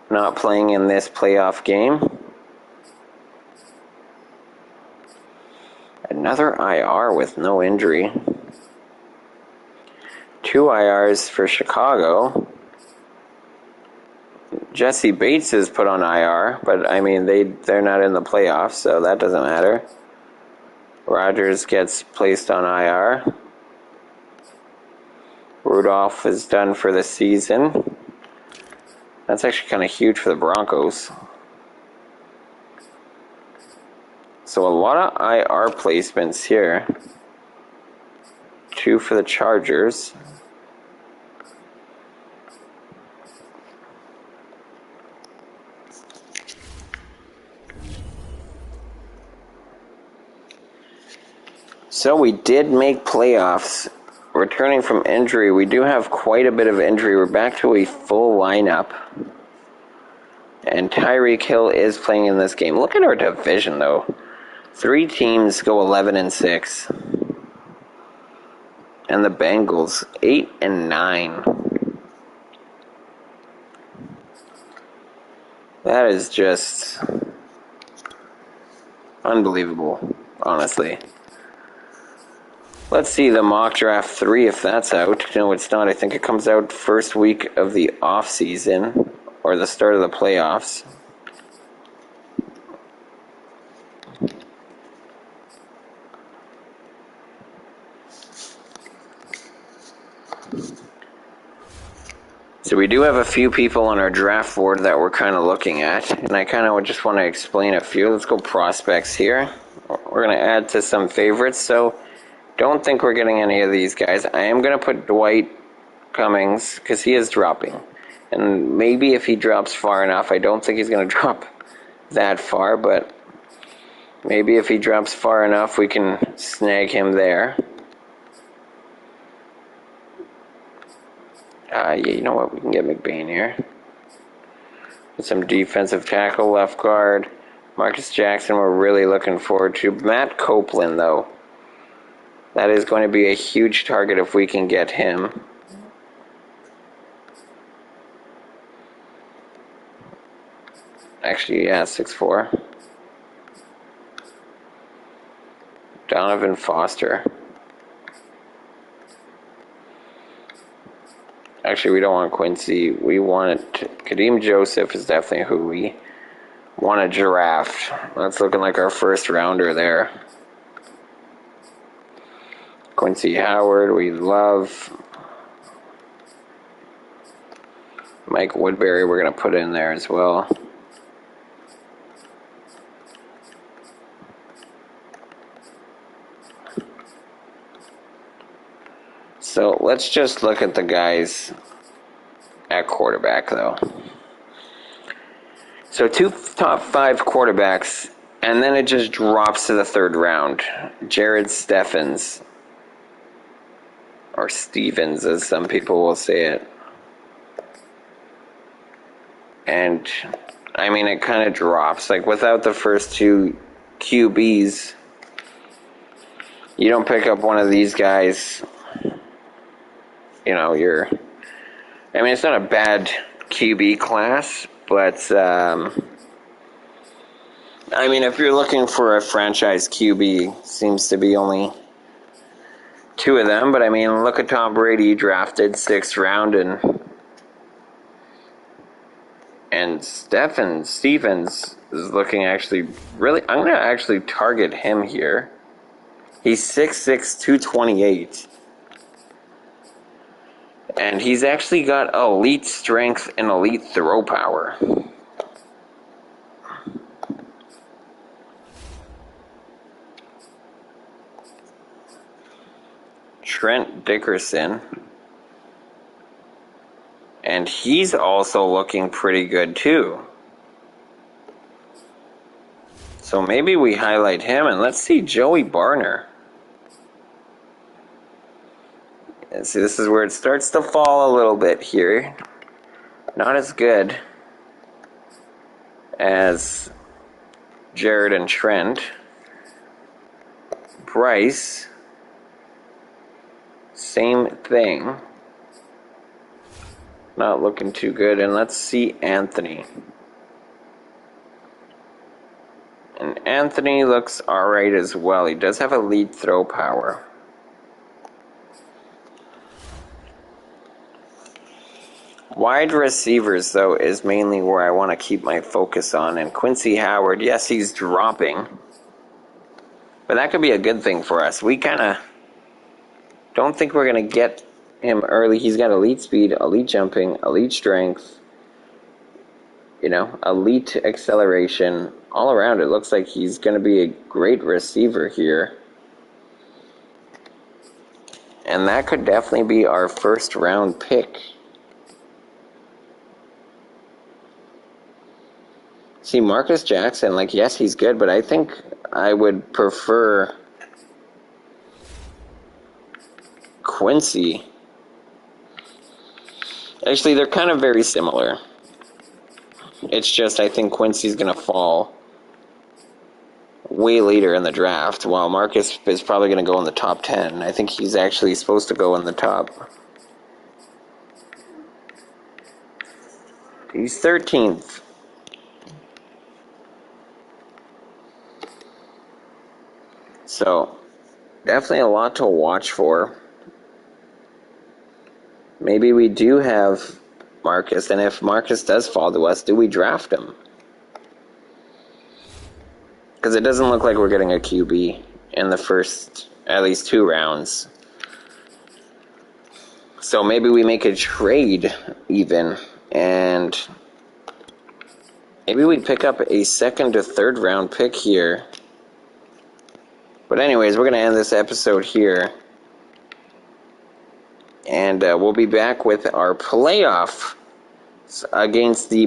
not playing in this playoff game. Another IR with no injury. 2 IRs for Chicago. Jesse Bates is put on IR, but I mean they're not in the playoffs, so that doesn't matter. Rogers gets placed on IR. Rudolph is done for the season. That's actually kind of huge for the Broncos. So a lot of IR placements here. 2 for the Chargers. So we did make playoffs. Returning from injury, we do have quite a bit of injury. We're back to a full lineup. And Tyreek Hill is playing in this game. Look at our division, though. 3 teams go 11-6. And the Bengals, 8-9. That is just unbelievable, honestly. Let's see the mock draft 3 if that's out. No, it's not. I think it comes out first week of the off season or the start of the playoffs. So we do have a few people on our draft board that we're kind of looking at, and I kind of just want to explain a few. Let's go prospects here. We're going to add to some favorites, so don't think we're getting any of these guys. I am going to put Dwight Cummings because he is dropping. And maybe if he drops far enough, I don't think he's going to drop that far, but maybe if he drops far enough, we can snag him there. Yeah, you know what? We can get McBain here. With some defensive tackle, left guard. Marcus Jackson, we're really looking forward to. Matt Copeland, though. That is going to be a huge target if we can get him. Actually, yeah, 6'4". Donovan Foster. Actually, we don't want Quincy. We want Kadeem Joseph is definitely who we want to draft. That's looking like our first rounder there. Quincy Howard, we love. Mike Woodbury, we're going to put in there as well. So let's just look at the guys at quarterback, though. So 2 top 5 quarterbacks, and then it just drops to the 3rd round. Jared Steffens. Or Stevens, as some people will say it. And, I mean, it kind of drops. Like, without the first 2 QBs, you don't pick up one of these guys, you know, I mean, it's not a bad QB class, but, I mean, if you're looking for a franchise QB, seems to be only 2 of them, but I mean, look at Tom Brady, drafted 6th round, and Stevens is looking actually really. I'm going to actually target him here. He's 6'6", 228, and he's actually got elite strength and elite throw power. Trent Dickerson. And he's also looking pretty good too. So maybe we highlight him, and let's see Joey Barner. And see, this is where it starts to fall a little bit here. Not as good as Jared and Trent. Bryce, same thing. Not looking too good. And let's see Anthony. And Anthony looks alright as well. He does have elite throw power. Wide receivers, though, is mainly where I want to keep my focus on. And Quincy Howard, yes, he's dropping. But that could be a good thing for us. We kind of don't think we're going to get him early. He's got elite speed, elite jumping, elite strength, elite acceleration. All around, it looks like he's going to be a great receiver here. And that could definitely be our first round pick. See, Marcus Jackson, yes, he's good, but I think I would prefer Quincy. Actually, they're kind of very similar. It's just I think Quincy's going to fall way later in the draft, while Marcus is probably going to go in the top 10. I think he's actually supposed to go in the top. He's 13th. So, definitely a lot to watch for. Maybe we do have Marcus, and if Marcus does fall to us, do we draft him? Because it doesn't look like we're getting a QB in the first, at least 2 rounds. So maybe we make a trade even, and maybe we pick up a 2nd to 3rd round pick here. But anyways, we're going to end this episode here. And we'll be back with our playoff against the